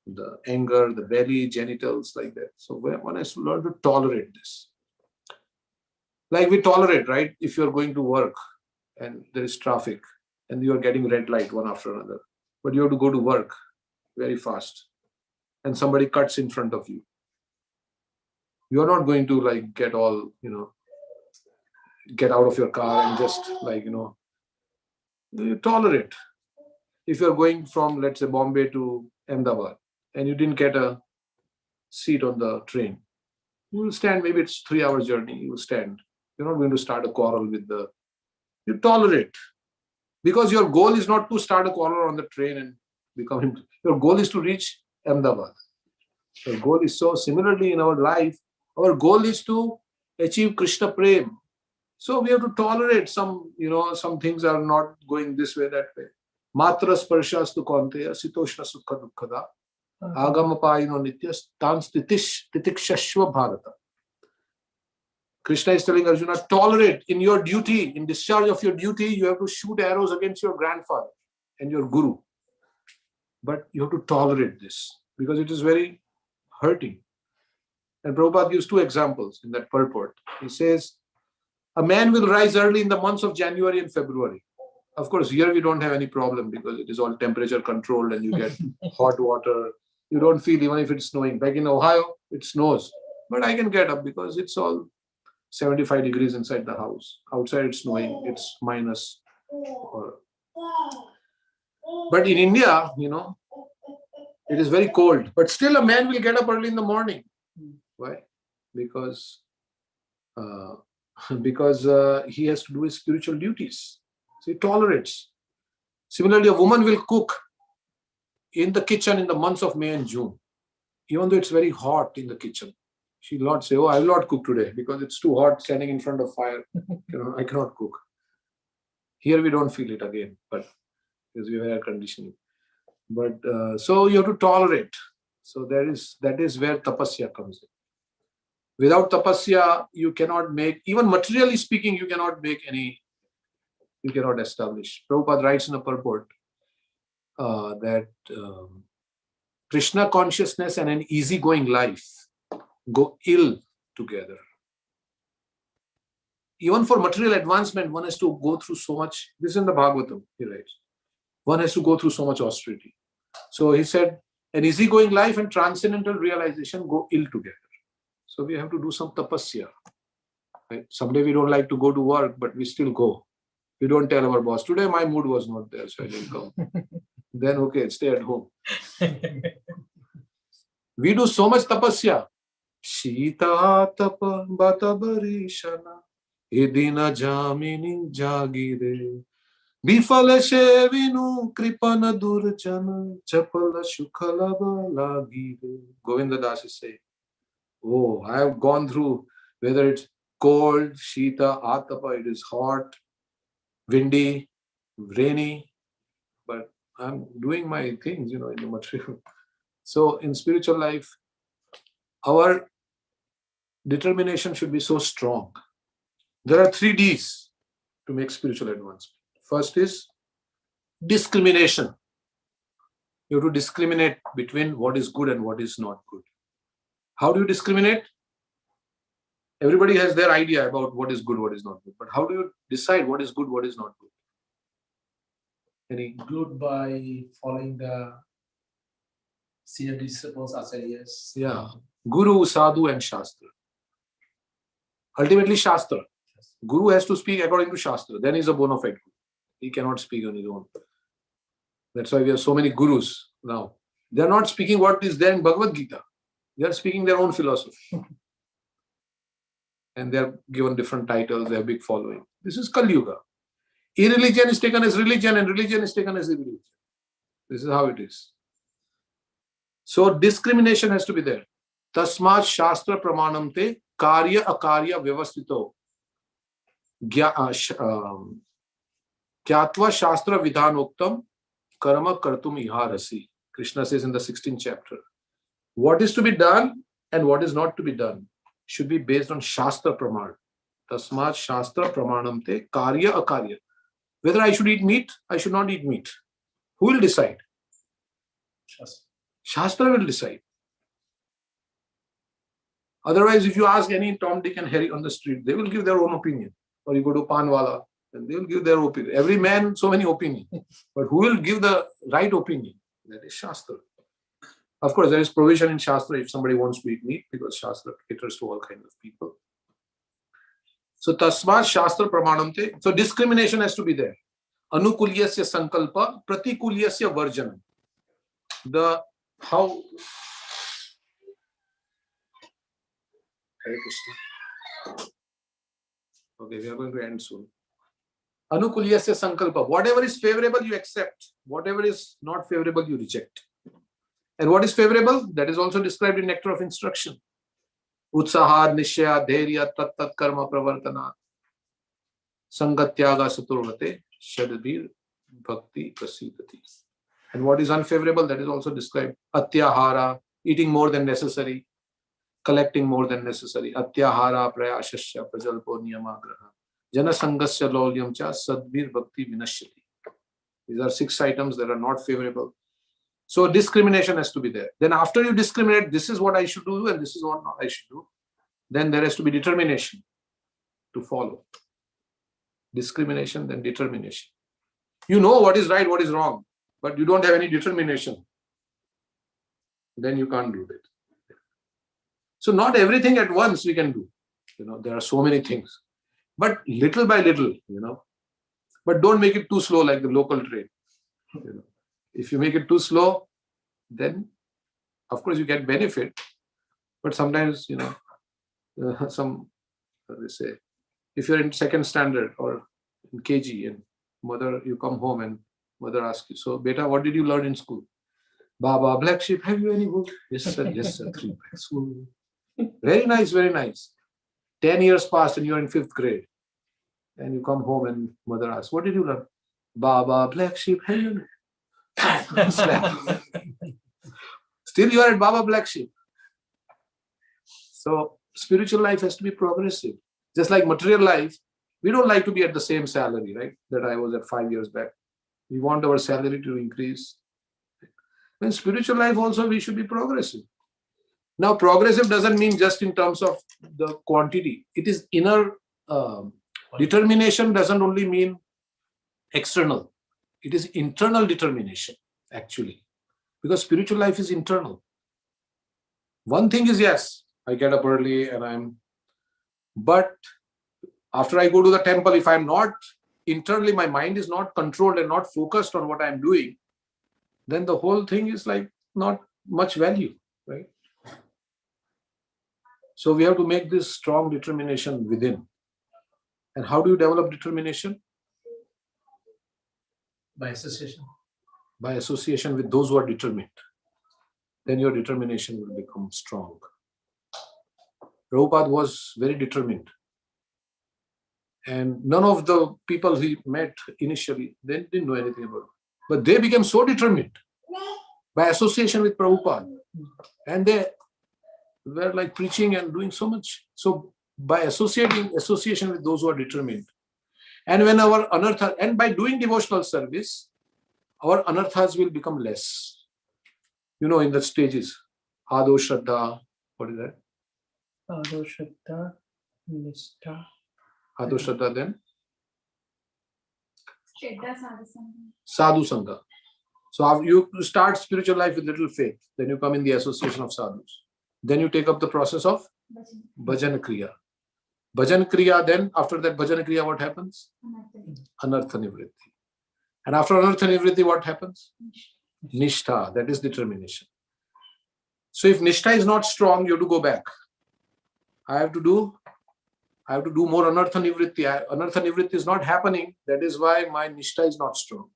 the anger, the belly, genitals, like that. So one has to learn to tolerate this. Like we tolerate, right? If you're going to work and there is traffic and you're getting red light one after another, but you have to go to work very fast and somebody cuts in front of you. You're not going to get all, get out of your car and just you tolerate. If you're going from, let's say, Bombay to Ahmedabad and you didn't get a seat on the train, you will stand. Maybe it's 3 hours journey. You will stand. You're not going to start a quarrel you tolerate. Because your goal is not to start a quarrel on the train and your goal is to reach Ahmedabad. Your goal is so similarly in our life, our goal is to achieve Krishna Prem. So we have to tolerate some things are not going this way, that way. Matra sparshas tu konteya sitoshna sukha dukkada agamapayino nityas tan titikshashva bhagata. Krishna is telling Arjuna, tolerate in your duty, in discharge of your duty, you have to shoot arrows against your grandfather and your guru. But you have to tolerate this because it is very hurting. And Prabhupada gives two examples in that purport. He says, a man will rise early in the months of January and February. Of course, here we don't have any problem because it is all temperature controlled and you get hot water. You don't feel even if it's snowing. Back in Ohio, it snows. But I can get up because it's all 75 degrees inside the house. Outside it's snowing, it's minus. But in India, it is very cold. But still a man will get up early in the morning. Why? Because he has to do his spiritual duties. So he tolerates. Similarly, a woman will cook in the kitchen in the months of May and June. Even though it's very hot in the kitchen. She will not say, oh, I will not cook today because it's too hot standing in front of fire. I cannot cook. Here we don't feel it again, but because we have air conditioning. But so you have to tolerate. So that is where tapasya comes in. Without tapasya, you cannot make, even materially speaking, you cannot establish. Prabhupada writes in a purport that Krishna consciousness and an easygoing life go ill together. Even for material advancement, one has to go through so much. This is in the Bhāgavatam, he writes. One has to go through so much austerity. So he said, an easygoing life and transcendental realization go ill together. So we have to do some tapasya. Right? Someday we don't like to go to work, but we still go. We don't tell our boss, today my mood was not there, so I didn't come. Then okay, stay at home. We do so much tapasya. Shita tapa batabarishana idina jamini jagire bifala shevinu kripana durjana chapala shukhalaba lagire. Govinda Das is saying, oh, I have gone through, whether it's cold, shita, atapa, it is hot, windy, rainy, but I'm doing my things, in the material. So in spiritual life, our determination should be so strong. There are 3 Ds to make spiritual advancement. First is discrimination. You have to discriminate between what is good and what is not good. How do you discriminate? Everybody has their idea about what is good, what is not good. But how do you decide what is good, what is not good? Any? Good by following the senior disciples, acharyas. Yeah. Guru, Sadhu and Shastra. Ultimately Shastra. Guru has to speak according to Shastra. Then he's a bona fide guru. He cannot speak on his own. That's why we have so many gurus now. They are not speaking what is there in Bhagavad Gita. They are speaking their own philosophy. And they are given different titles, they have big following. This is Kali Yuga. Irreligion is taken as religion and religion is taken as irreligion. This is how it is. So discrimination has to be there. Tasmat Shastra Pramanamte Karya Akarya Vyavastito Kyatva Shastra Vidhanoktam Karma Kartum Iharasi. Krishna says in the 16th chapter. What is to be done and what is not to be done should be based on Shastra Praman. Tasmat Shastra Pramanamte Karya Akarya. Whether I should eat meat, I should not eat meat. Who will decide? Shastra will decide. Otherwise, if you ask any Tom, Dick and Harry on the street, they will give their own opinion. Or you go to Panwala and they will give their opinion. Every man, so many opinions. But who will give the right opinion? That is Shastra. Of course, there is provision in Shastra if somebody wants to eat meat, because Shastra caters to all kinds of people. So, Tasmat Shastra Pramanamte. So, discrimination has to be there. Anukulyasya Sankalpa, Pratikulyasya Varjanam. How... Hare Krishna. Okay, we are going to end soon. Anukulyasya Sankalpa. Whatever is favorable, you accept. Whatever is not favorable, you reject. And what is favorable? That is also described in Nectar of Instruction. Utsahad, Nishya, Dheirya, Tat Karma Pravartana, Sangatyaga Saturvate, Shadabir, Bhakti Prasidati. And what is unfavorable? That is also described. Atyahara, eating more than necessary. collecting more than necessary. Atyahara prayashasya prajalpo niyamagraha. Janasangasya laulyam cha sadvir bhakti vinashyati. These are 6 items that are not favorable. So discrimination has to be there. Then after you discriminate, this is what I should do and this is what I should do. Then there has to be determination to follow. Discrimination, then determination. You know what is right, what is wrong, but you don't have any determination. Then you can't do it. So not everything at once we can do. There are so many things. But little by little, But don't make it too slow like the local train. If you make it too slow, then of course you get benefit. But sometimes, they say, if you're in 2nd standard or in KG and you come home and mother asks you, so beta, what did you learn in school? Baba, black sheep, have you any book? Yes, sir, 3 books. Very nice, very nice. 10 years passed and you're in 5th grade. And you come home and mother asks, what did you learn? Baba, black sheep, have you? Still you are at Baba, black sheep. So spiritual life has to be progressive. Just like material life, we don't like to be at the same salary, right? That I was at 5 years back. We want our salary to increase. In spiritual life also, we should be progressive. Now, progressive doesn't mean just in terms of the quantity. It is inner determination doesn't only mean external. It is internal determination, actually. Because spiritual life is internal. One thing is, yes, I get up early and but after I go to the temple, if I'm not internally, my mind is not controlled and not focused on what I'm doing, then the whole thing is like not much value, right? So we have to make this strong determination within. And how do you develop determination? By association. By association with those who are determined. Then your determination will become strong. Prabhupada was very determined. And none of the people he met initially, they didn't know anything about it. But they became so determined by association with Prabhupada. And they were like preaching and doing so much. So by association with those who are determined. And when our anartha, and by doing devotional service, our anarthas will become less. In the stages. Ado Shraddha, what is that? Ado Shraddha, Nishtha. Ado Shraddha, then? Shraddha Sadhu Sangha. So you start spiritual life with little faith. Then you come in the association of sadhus. Then you take up the process of bhajan kriya. Bhajan kriya, then after that bhajan kriya, what happens? Anartha nivritti. And after anartha nivritti, what happens? Nishtha, that is determination. So if nishtha is not strong, you have to go back. I have to do more anartha nivritti. Anartha nivritti is not happening. That is why my nishtha is not strong.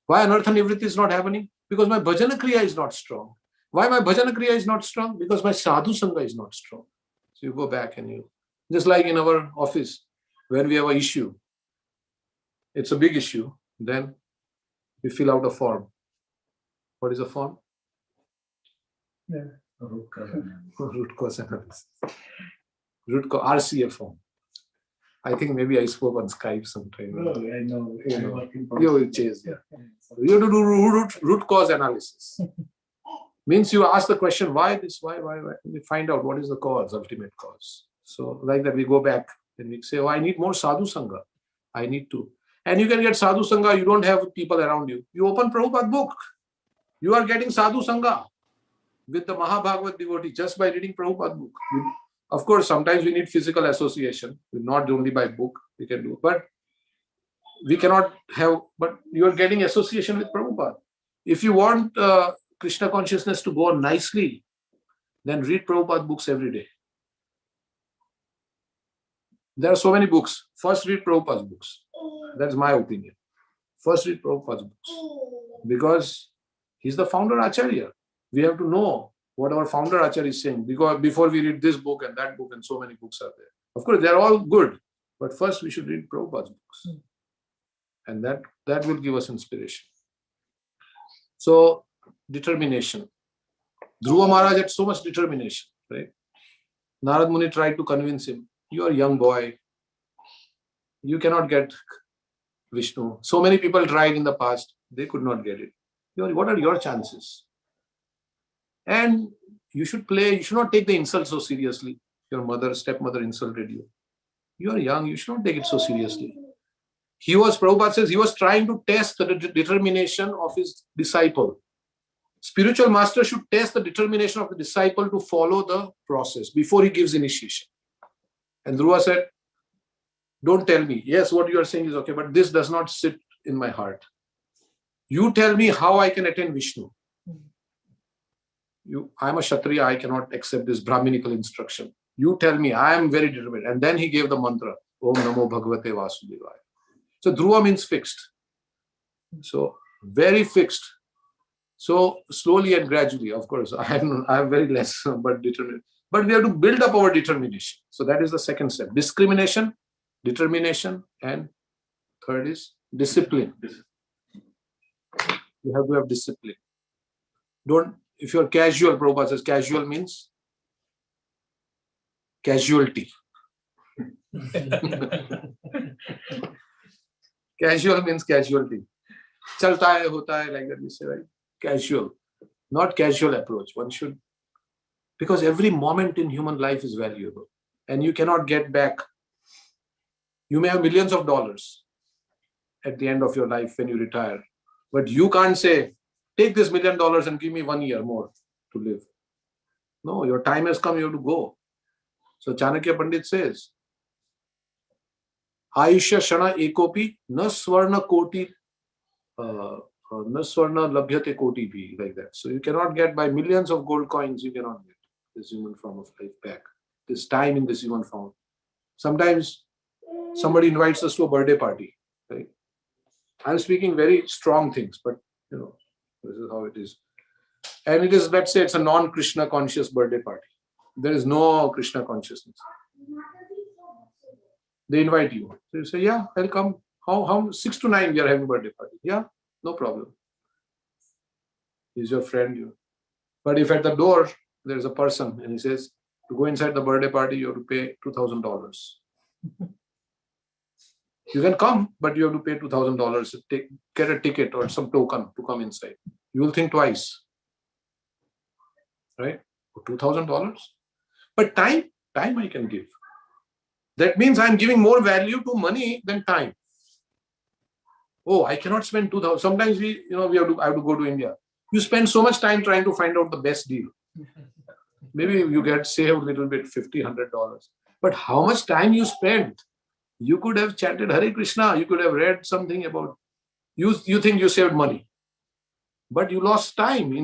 Why anartha nivritti is not happening? Because my bhajana kriya is not strong. Why my bhajana kriya is not strong? Because my sadhu sangha is not strong. So you go back and just like in our office, when we have an issue, it's a big issue, then we fill out a form. What is a form? Yeah. Root cause analysis. RCA form. I think maybe I spoke on Skype sometime. No, I know. You will change, yeah. You have to do root cause analysis. Means you ask the question, why this, why? We find out what is the cause, ultimate cause. So like that we go back and we say, I need more sadhu sangha. I need to. And you can get sadhu sangha, you don't have people around you. You open Prabhupada book. You are getting sadhu sangha with the Mahabhagavat devotee just by reading Prabhupada book. Of course, sometimes we need physical association, not only by book we can do, but we cannot have, but you are getting association with Prabhupada. If you want Krishna consciousness to go on nicely, then read Prabhupada books every day. There are so many books. First read Prabhupada's books. That's my opinion. First read Prabhupada's books. Because he's the founder Acharya. We have to know what our founder Acharya is saying, because before we read this book and that book and so many books are there. Of course, they're all good, but first we should read Prabhupada's books. And that will give us inspiration. So, determination. Dhruva Maharaj had so much determination, right? Narad Muni tried to convince him, you are a young boy. You cannot get Vishnu. So many people tried in the past. They could not get it. What are your chances? And you should not take the insult so seriously. Your stepmother insulted you. You are young, you should not take it so seriously. Prabhupada says, he was trying to test the determination of his disciple. Spiritual master should test the determination of the disciple to follow the process before he gives initiation. And Dhruva said, don't tell me. Yes, what you are saying is okay, but this does not sit in my heart. You tell me how I can attain Vishnu. I am a Kshatriya, I cannot accept this Brahminical instruction. You tell me, I am very determined. And then he gave the mantra, Om Namo Bhāgavate-sevayā. So Dhruva means fixed. So very fixed. So slowly and gradually, of course, I have very less, but determined. But we have to build up our determination. So that is the second step. Discrimination, determination, and third is discipline. You have to have discipline. If you're casual, Prabhupada says casual means casualty. Casual means casualty. Chalta hai, hota hai, like that we say, right? Casual. Not casual approach. One should, because every moment in human life is valuable and you cannot get back. You may have millions of dollars at the end of your life when you retire, but you can't say, take this $1 million and give me 1 year more to live. No, your time has come, you have to go. So Chanakya Pandit says, Ayushya Shana Ekopi na Swarna Koti na Swarna Labhyate Koti bhi, like that. So you cannot get by millions of gold coins, you cannot get this human form of life back. This time in this human form. Sometimes somebody invites us to a birthday party. Right? I'm speaking very strong things, but this is how it is. And it is, let's say it's a non-Krishna conscious birthday party. There is no Krishna consciousness. They invite you. So you say, yeah, I'll come. How 6 to 9 we are having birthday party. Yeah, no problem. He's your friend. But if at the door there is a person and he says, to go inside the birthday party, you have to pay $2,000. You can come, but you have to pay $2,000 to get a ticket or some token to come inside. You will think twice. Right? For $2,000. But time I can give. That means I'm giving more value to money than time. Oh, I cannot spend $2,000. Sometimes I have to go to India. You spend so much time trying to find out the best deal. Maybe you get saved a little bit, $50, $100. But how much time you spent? You could have chanted Hare Krishna. You could have read something about, you think you saved money. But you lost time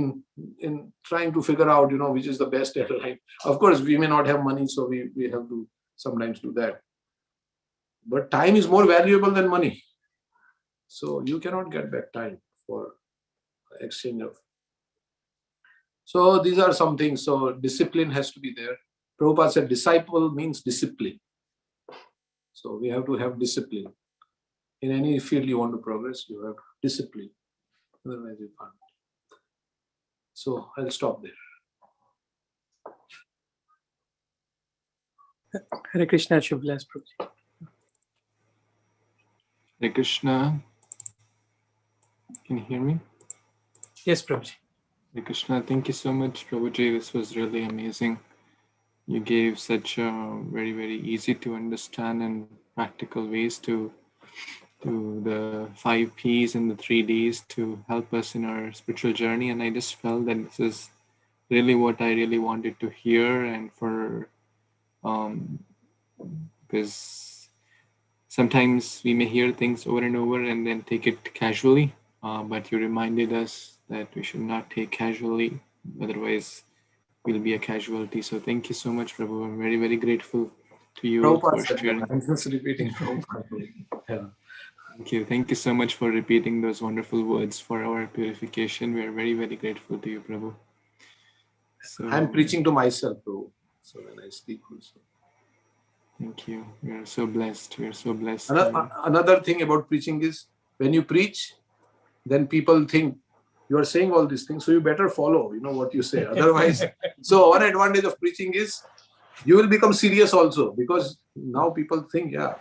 in trying to figure out, which is the best airline. Of course, we may not have money, so we have to sometimes do that. But time is more valuable than money. So you cannot get back time for exchange of. So these are some things. So discipline has to be there. Prabhupada said disciple means discipline. So we have to have discipline. In any field you want to progress, you have discipline. Otherwise you can't. So I'll stop there. Hare Krishna, Shubhlas Prabhuji. Hare Krishna. Can you hear me? Yes, Prabhuji. Hare Krishna, thank you so much, Prabhuji. This was really amazing. You gave such very, very easy to understand and practical ways to the 5 Ps and the 3 Ds to help us in our spiritual journey. And I just felt that this is really what I really wanted to hear, and for because sometimes we may hear things over and over and then take it casually, but you reminded us that we should not take casually, otherwise we'll be a casualty. So thank you so much, Prabhu. I'm very, very grateful to you for sharing. I'm just repeating Prabhupada. Yeah. Thank you so much for repeating those wonderful words for our purification. We are very, very grateful to you, Prabhu. So I'm preaching to myself, Prabhu. So when I speak also. Thank you. We are so blessed. We are so blessed. Another thing about preaching is when you preach, then people think you are saying all these things, so you better follow, what you say. Otherwise, so one advantage of preaching is you will become serious also, because now people think, yeah,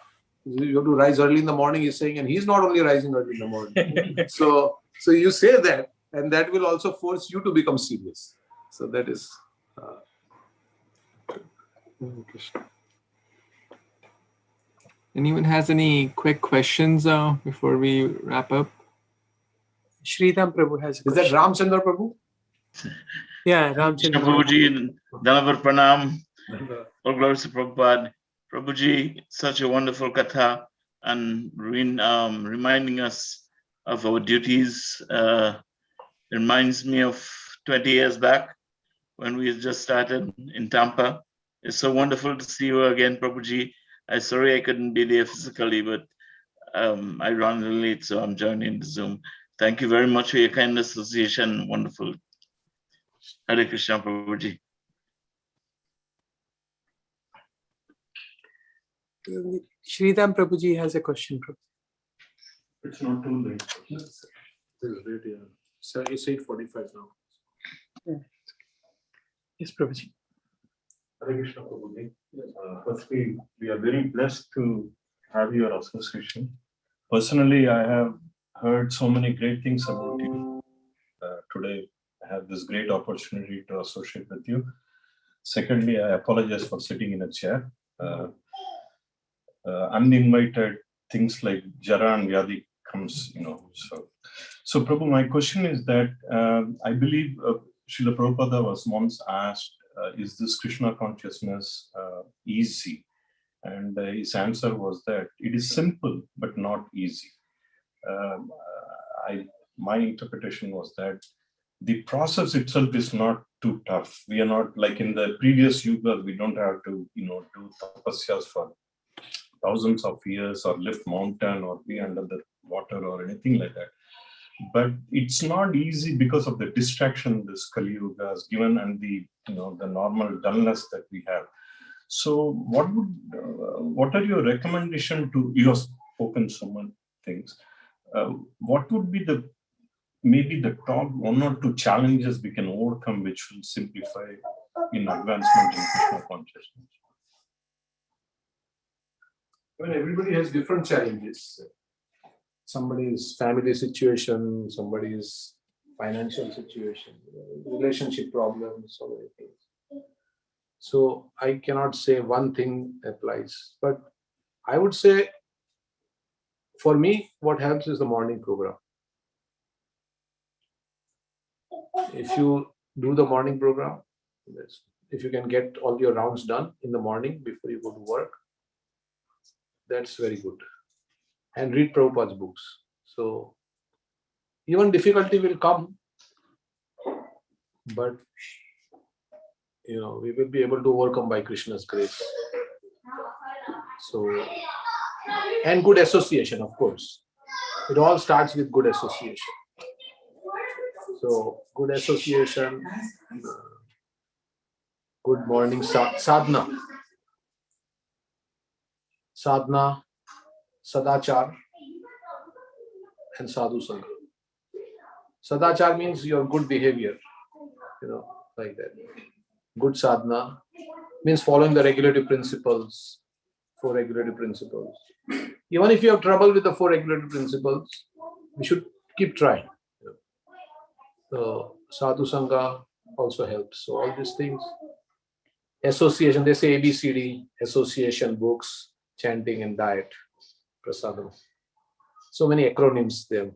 you have to rise early in the morning, he's saying, and he's not only rising early in the morning. So you say that, and that will also force you to become serious. So that is. Hare Krishna. Anyone has any quick questions before we wrap up? Śrīmad Prabhu has a Is that question. Ramchandra Prabhu? Yeah, Krishna Ramchandra. Prabhuji, Danavar Pranam, all glories to Prabhupada. Prabhuji, such a wonderful katha and reminding us of our duties. Reminds me of 20 years back when we just started in Tampa. It's so wonderful to see you again, Prabhuji. I'm sorry I couldn't be there physically, but I ran late, so I'm joining the Zoom. Thank you very much for your kind association. Wonderful. Hare Krishna, Prabhuji. Śrīmad Prabhuji has a question. It's not too late. So it's 8:45 now. Yes, Prabhuji. Hare Krishna Prabhuji. Firstly, we are very blessed to have your association. Personally, I have heard so many great things about you. Today, I have this great opportunity to associate with you. Secondly, I apologize for sitting in a chair. Uninvited things like Jara and Vyadi comes, So Prabhu, my question is that I believe Srila Prabhupada was once asked, is this Krishna consciousness easy? And his answer was that it is simple, but not easy. My interpretation was that the process itself is not too tough. We are not like in the previous yuga, we don't have to, do tapasyas for thousands of years or lift mountain or be under the water or anything like that. But it's not easy because of the distraction this Kali Yuga has given and the the normal dullness that we have. So what are your recommendation to, you have spoken so many things, what would be maybe the top 1 or 2 challenges we can overcome which will simplify in advancement in Krishna consciousness? Well, everybody has different challenges. Somebody's family situation, somebody's financial situation, relationship problems, so many things. So I cannot say one thing applies, but I would say for me, what helps is the morning program. If you do the morning program, if you can get all your rounds done in the morning before you go to work, that's very good. And read Prabhupada's books. So even difficulty will come, but we will be able to overcome by Krishna's grace. So, and good association, of course. It all starts with good association. So good association, good morning sadhana, sadachar, and sadhu sangha. Sadachar means your good behavior, like that. Good sadhana means following the regulative principles, 4 regulative principles. Even if you have trouble with the 4 regulative principles, we should keep trying. So sadhu sangha also helps. So all these things. Association, they say ABCD, association, books, chanting, and diet, prasadam. So many acronyms there.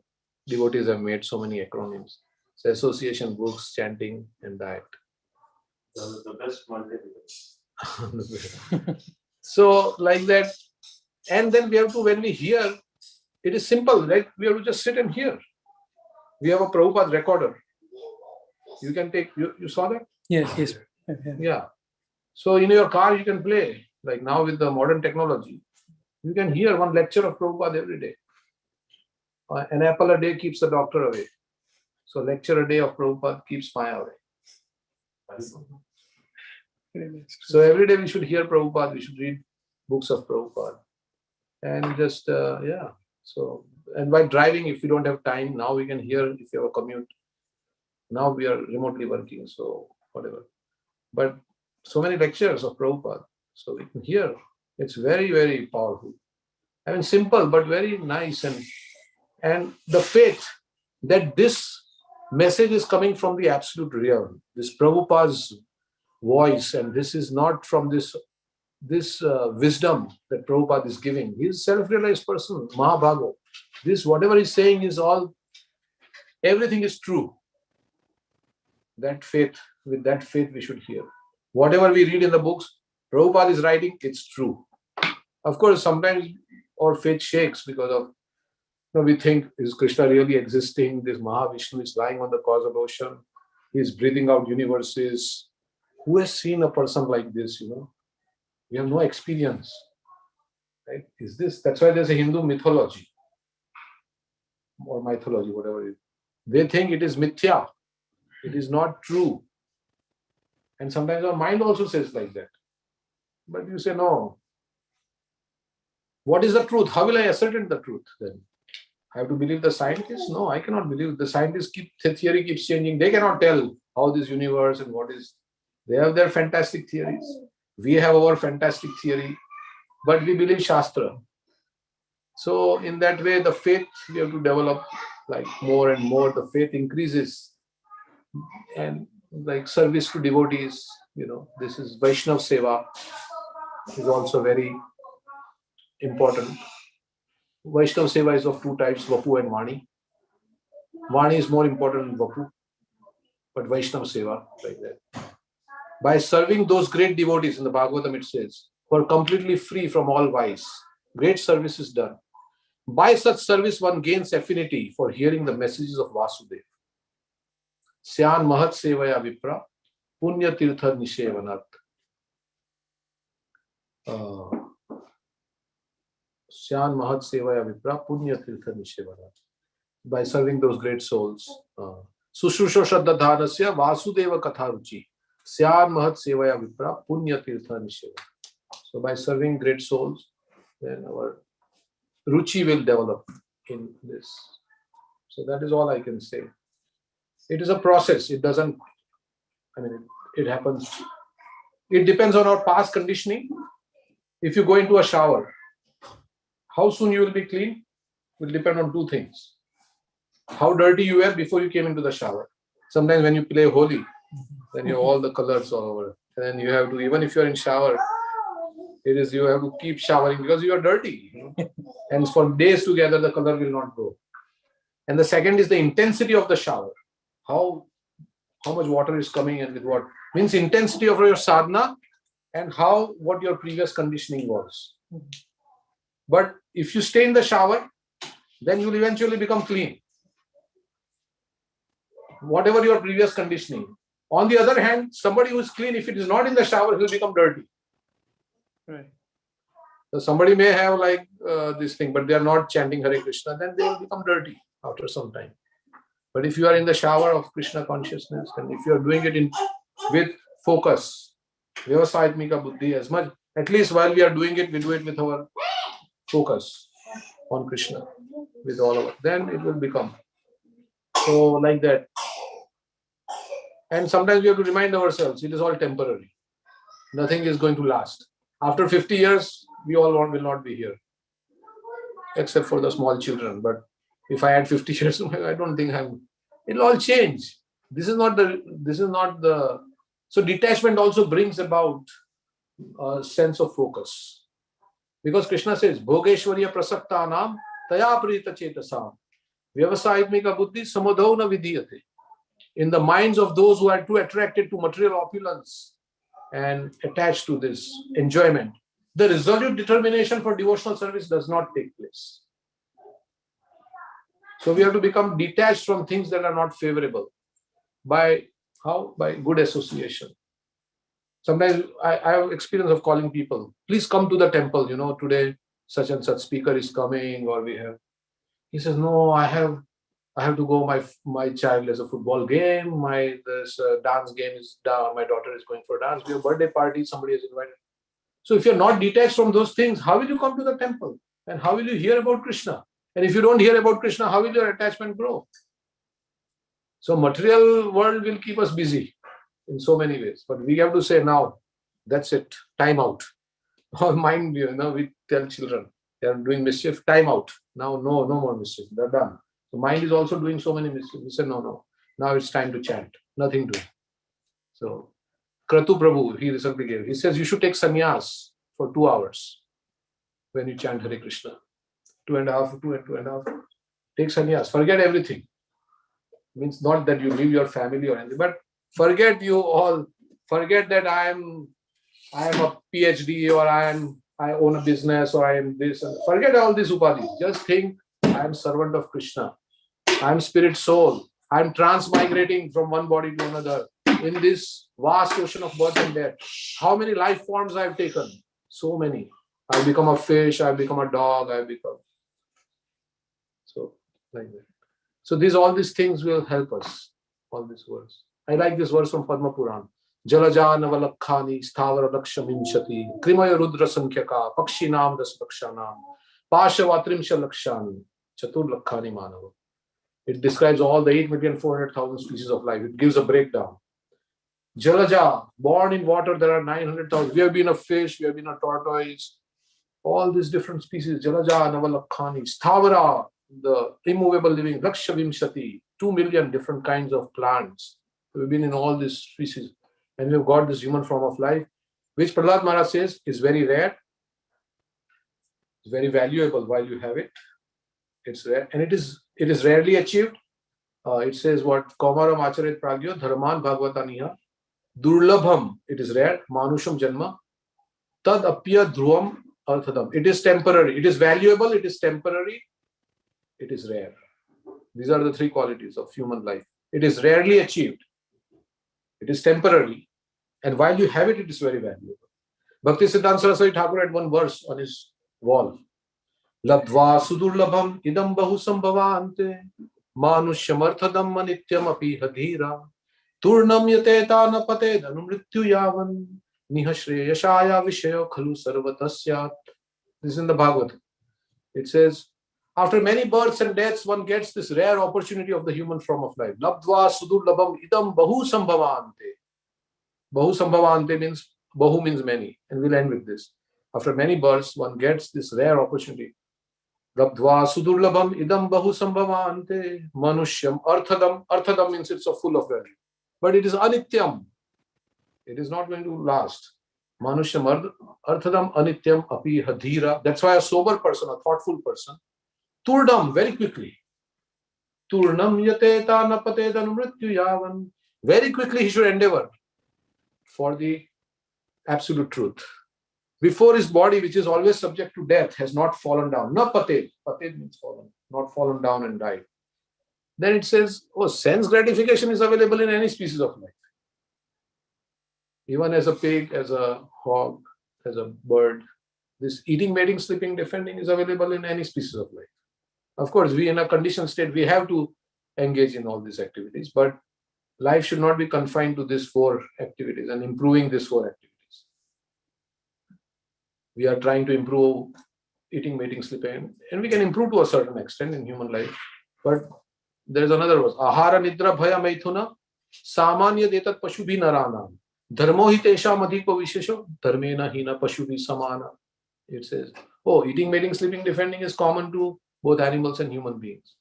Devotees have made so many acronyms. So association, books, chanting, and diet. The best multiple. So like that. And then we have to, when we hear, it is simple, right? We have to just sit and hear. We have a Prabhupada recorder. You can take, you saw that? Yes. Yeah. So in your car, you can play. Like now with the modern technology, you can hear one lecture of Prabhupada every day. An apple a day keeps the doctor away. So lecture a day of Prabhupada keeps fire away. So every day we should hear Prabhupada, we should read books of Prabhupada. And just, So, and while driving, if you don't have time, now we can hear if you have a commute. Now we are remotely working, so whatever. But so many lectures of Prabhupada. So we can hear. It's very, very powerful. I mean, simple, but very nice. And the faith that this message is coming from the absolute real, this Prabhupada's voice, and this is not from this wisdom that Prabhupada is giving. He is a self-realized person, Mahabhagavad. This, whatever he's saying is all, everything is true. That faith, with that faith we should hear. Whatever we read in the books, Prabhupada is writing, it's true. Of course, sometimes our faith shakes because of, we think, is Krishna really existing? This Mahavishnu is lying on the causal ocean. He is breathing out universes. Who has seen a person like this, We have no experience. Right? Is this? That's why there's a Hindu mythology. Or mythology, whatever it is. They think it is mithya. It is not true. And sometimes our mind also says like that. But you say, no. What is the truth? How will I ascertain the truth then? I have to believe the scientists? No, I cannot believe. The scientists the theory keeps changing. They cannot tell how this universe and what is. They have their fantastic theories. We have our fantastic theory. But we believe Shastra. So in that way, the faith we have to develop like more and more. The faith increases. And like service to devotees, this is Vaishnava Seva is also very important. Vaishnava Seva is of two types, Vapu and Vani. Vani is more important than Vapu, but Vaishnava Seva, like that. By serving those great devotees, in the Bhagavatam it says, who are completely free from all vice, great service is done. By such service, one gains affinity for hearing the messages of Vasudeva. Syan bhāgavata-sevayā vipra, punya tirtha nishevanat. Syan bhāgavata-sevayā vipra, punya tirtha nishevanat. By serving those great souls. Sushruṣo shraddha-dhanasya vasudeva katharuci. Syan bhāgavata-sevayā vipra, punya tirtha nishevanat. So by serving great souls, then our ruchi will develop in this. So that is all I can say. It is a process. It doesn't, it happens. It depends on our past conditioning. If you go into a shower, how soon you will be clean will depend on two things. How dirty you were before you came into the shower. Sometimes when you play Holi, then you have all the colors all over. And then you have to, even if you're in shower, you have to keep showering because you are dirty. And for days together, the color will not go. And the second is the intensity of the shower. How much water is coming and with what? Means intensity of your sadhana and what your previous conditioning was. But if you stay in the shower, then you will eventually become clean. Whatever your previous conditioning. On the other hand, somebody who is clean, if it is not in the shower, he will become dirty. Right. So somebody may have like this thing, but they are not chanting Hare Krishna, then they will become dirty after some time. But if you are in the shower of Krishna consciousness, and if you are doing it with focus, vyavasayatmika buddhi, as much, at least while we are doing it, we do it with our focus on Krishna, with all of it, then it will become. So like that. And sometimes we have to remind ourselves, it is all temporary. Nothing is going to last. After 50 years, we all will not be here, except for the small children. But if I had 50 years, I don't think it'll all change. This is not the, so detachment also brings about a sense of focus. Because Krishna says, Bhogeshwarya prasaktanam taya prita chetasam vyavasayatmika buddhi samadho na vidhiyate. In the minds of those who are too attracted to material opulence and attached to this enjoyment, the resolute determination for devotional service does not take place. So we have to become detached from things that are not favorable. By how? By good association. Sometimes I have experience of calling people, please come to the temple, today such and such speaker is coming, or we have. He says, no, I have to go. My child has a football game. This dance game is down. My daughter is going for a dance. We have a birthday party. Somebody has invited. So if you're not detached from those things, how will you come to the temple? And how will you hear about Krishna? And if you don't hear about Krishna, how will your attachment grow? So material world will keep us busy in so many ways. But we have to say now, That's it. Time out. Our mind, we tell children, they are doing mischief, time out. Now, no more mischief. They're done. The mind is also doing so many mischief. We say, no. Now it's time to chant. Nothing doing. So, Kratu Prabhu, he recently gave. He says you should take sannyas for 2 hours when you chant Hare Krishna. 2.5. Take sannyas. Forget everything. Means not that you leave your family or anything, but forget you all. Forget that I am a PhD or I own a business or I am this. Forget all these upadhis. Just think I am servant of Krishna. I am spirit soul. I am transmigrating from one body to another in this vast ocean of birth and death. How many life forms I have taken? So many. I have become a fish. I have become a dog. I have become. So like that. So all these things will help us. All these words. I like this verse from Padma Puran. Jalaja Navalakhani Sthavara Lakshaminshati Krimaya Rudra Sankhyaka Pakshinam Daspakshanam Pashavatrimsha Lakshani Chatur Lakhani Manava. It describes all the 8,400,000 species of life. It gives a breakdown. Jalaja, born in water, there are 900,000. We have been a fish, we have been a tortoise, all these different species. Jalaja Navalakhani Sthavara, the immovable living, Lakshavimshati, 2 million different kinds of plants. We've been in all these species. And we've got this human form of life, which Prahlad Maharaj says is very rare. It's very valuable while you have it. It's rare. And it is rarely achieved. It says what? Kaumaram acharet pragyo dharman bhāgavata-sevayā. Durlabham, it is rare. Manusham janma. Tad apya dhruvam arthadam. It is temporary. It is valuable. It is temporary. It is rare. These are the 3 qualities of human life. It is rarely achieved. It is temporary. And while you have it, it is very valuable. Bhakti Siddhanta Saraswati Thakur had one verse on his wall. Labdva sudurlabham idam bahu sambhavante manusyamarthadam nityaṁ api hadhira turnam yate tana pate dhanu mrityu yavan nihashre yashaya vishayo khalu sarvatasyat. This is in the Bhagavatam. It says, after many births and deaths, one gets this rare opportunity of the human form of life. Labdva sudurlabham idam bahu sambhavante. Bahu sambhavante means, bahu means many. And we'll end with this. After many births, one gets this rare opportunity. Labdva sudurlabham idam bahu sambhavante manushyam arthadam. Arthadam means it's full of value. But it is anityam. It is not going to last. Manushyam arthadam anityam api hadhira. That's why a sober person, a thoughtful person, turdam, very quickly. Turnam yate tana pate dhanu mrityu yavan. Very quickly he should endeavor for the absolute truth. Before his body, which is always subject to death, has not fallen down. Na pated. Pated means fallen. Not fallen down and died. Then it says, sense gratification is available in any species of life. Even as a pig, as a hog, as a bird. This eating, mating, sleeping, defending is available in any species of life. Of course, we in a conditioned state, we have to engage in all these activities, but life should not be confined to these 4 activities and improving these 4 activities. We are trying to improve eating, mating, sleeping, and we can improve to a certain extent in human life. But there is another verse. Ahara nidra bhaya maithuna samanya detat pashubhi narana dharmo hi tesham adhiko vishesho dharmena hina pashubhi samana. It says, eating, mating, sleeping, defending is common to both animals and human beings.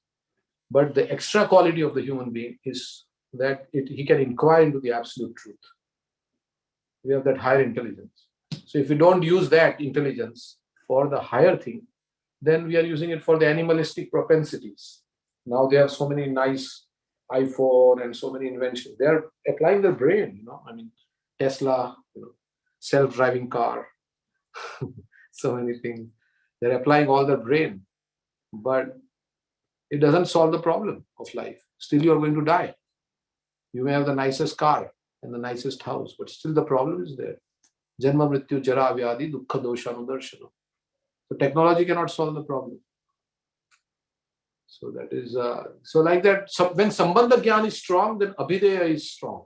But the extra quality of the human being is that he can inquire into the absolute truth. We have that higher intelligence. So if we don't use that intelligence for the higher thing, then we are using it for the animalistic propensities. Now they have so many nice iPhone and so many inventions. They are applying their brain, Tesla, self-driving car, so many things. They're applying all their brain, but it doesn't solve the problem of life. Still, you are going to die. You may have the nicest car and the nicest house, but still the problem is there. Janma mrityu jara vyadi dukkha dosha anudarshana. So technology cannot solve the problem. So that is so like that. So when sambandha jnana is strong, then abhideya is strong.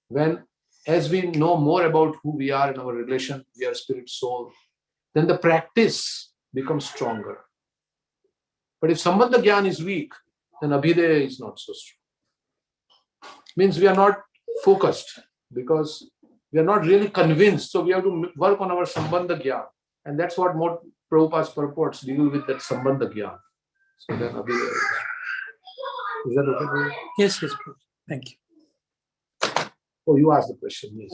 When, as we know more about who we are in our relation, we are spirit soul, then the practice becomes stronger. But if sambandha jnana is weak, then abhideya is not so strong. Means we are not focused, because We are not really convinced. So we have to work on our Sambandha Gyan. And that's what more Prabhupada's purports deal with, that Sambandha Gyan. So then, is that okay? Yes, yes, Prabhuji. Thank you. Oh, you asked the question. Yes.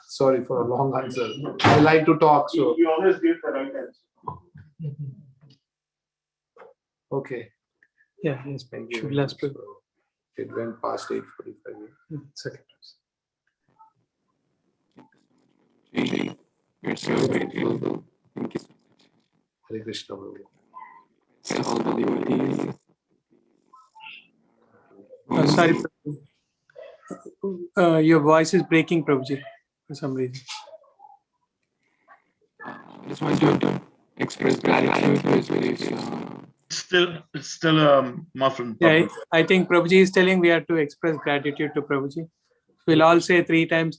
Sorry for a long answer. I like to talk. So You always give the right answer. okay. Yeah, yes, Thank you. Should last Prabhu. It went past 8:45. It's okay. We're so grateful. Thank you so much. Hare Krishna, Prabhu. So all the devotees. Sorry, Prabhu. Your voice is breaking, Prabhuji, for some reason. I just want to express gratitude to his very It's still muffled. Yeah, I think Prabhuji is telling we have to express gratitude to Prabhuji. We'll all say 3 times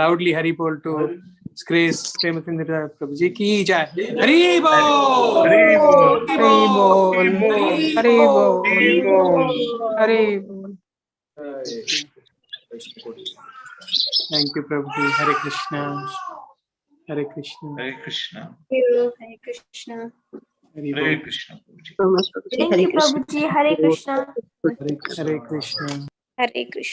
loudly Hari Bol to grace Prema Sindhu Prabhuji ki jai. Hari Bol! Hari Bol! Hari Bol! Hari Bol! Hari Bol! Hari Bol! Thank you, Prabhuji. Hare Krishna. Hare Krishna. Hare Krishna. Hare Krishna. Hari Hare Bol. Krishna. Prabhuji. Thank you, Prabhuji. Hare Krishna. Hare Krishna. Hare Krishna.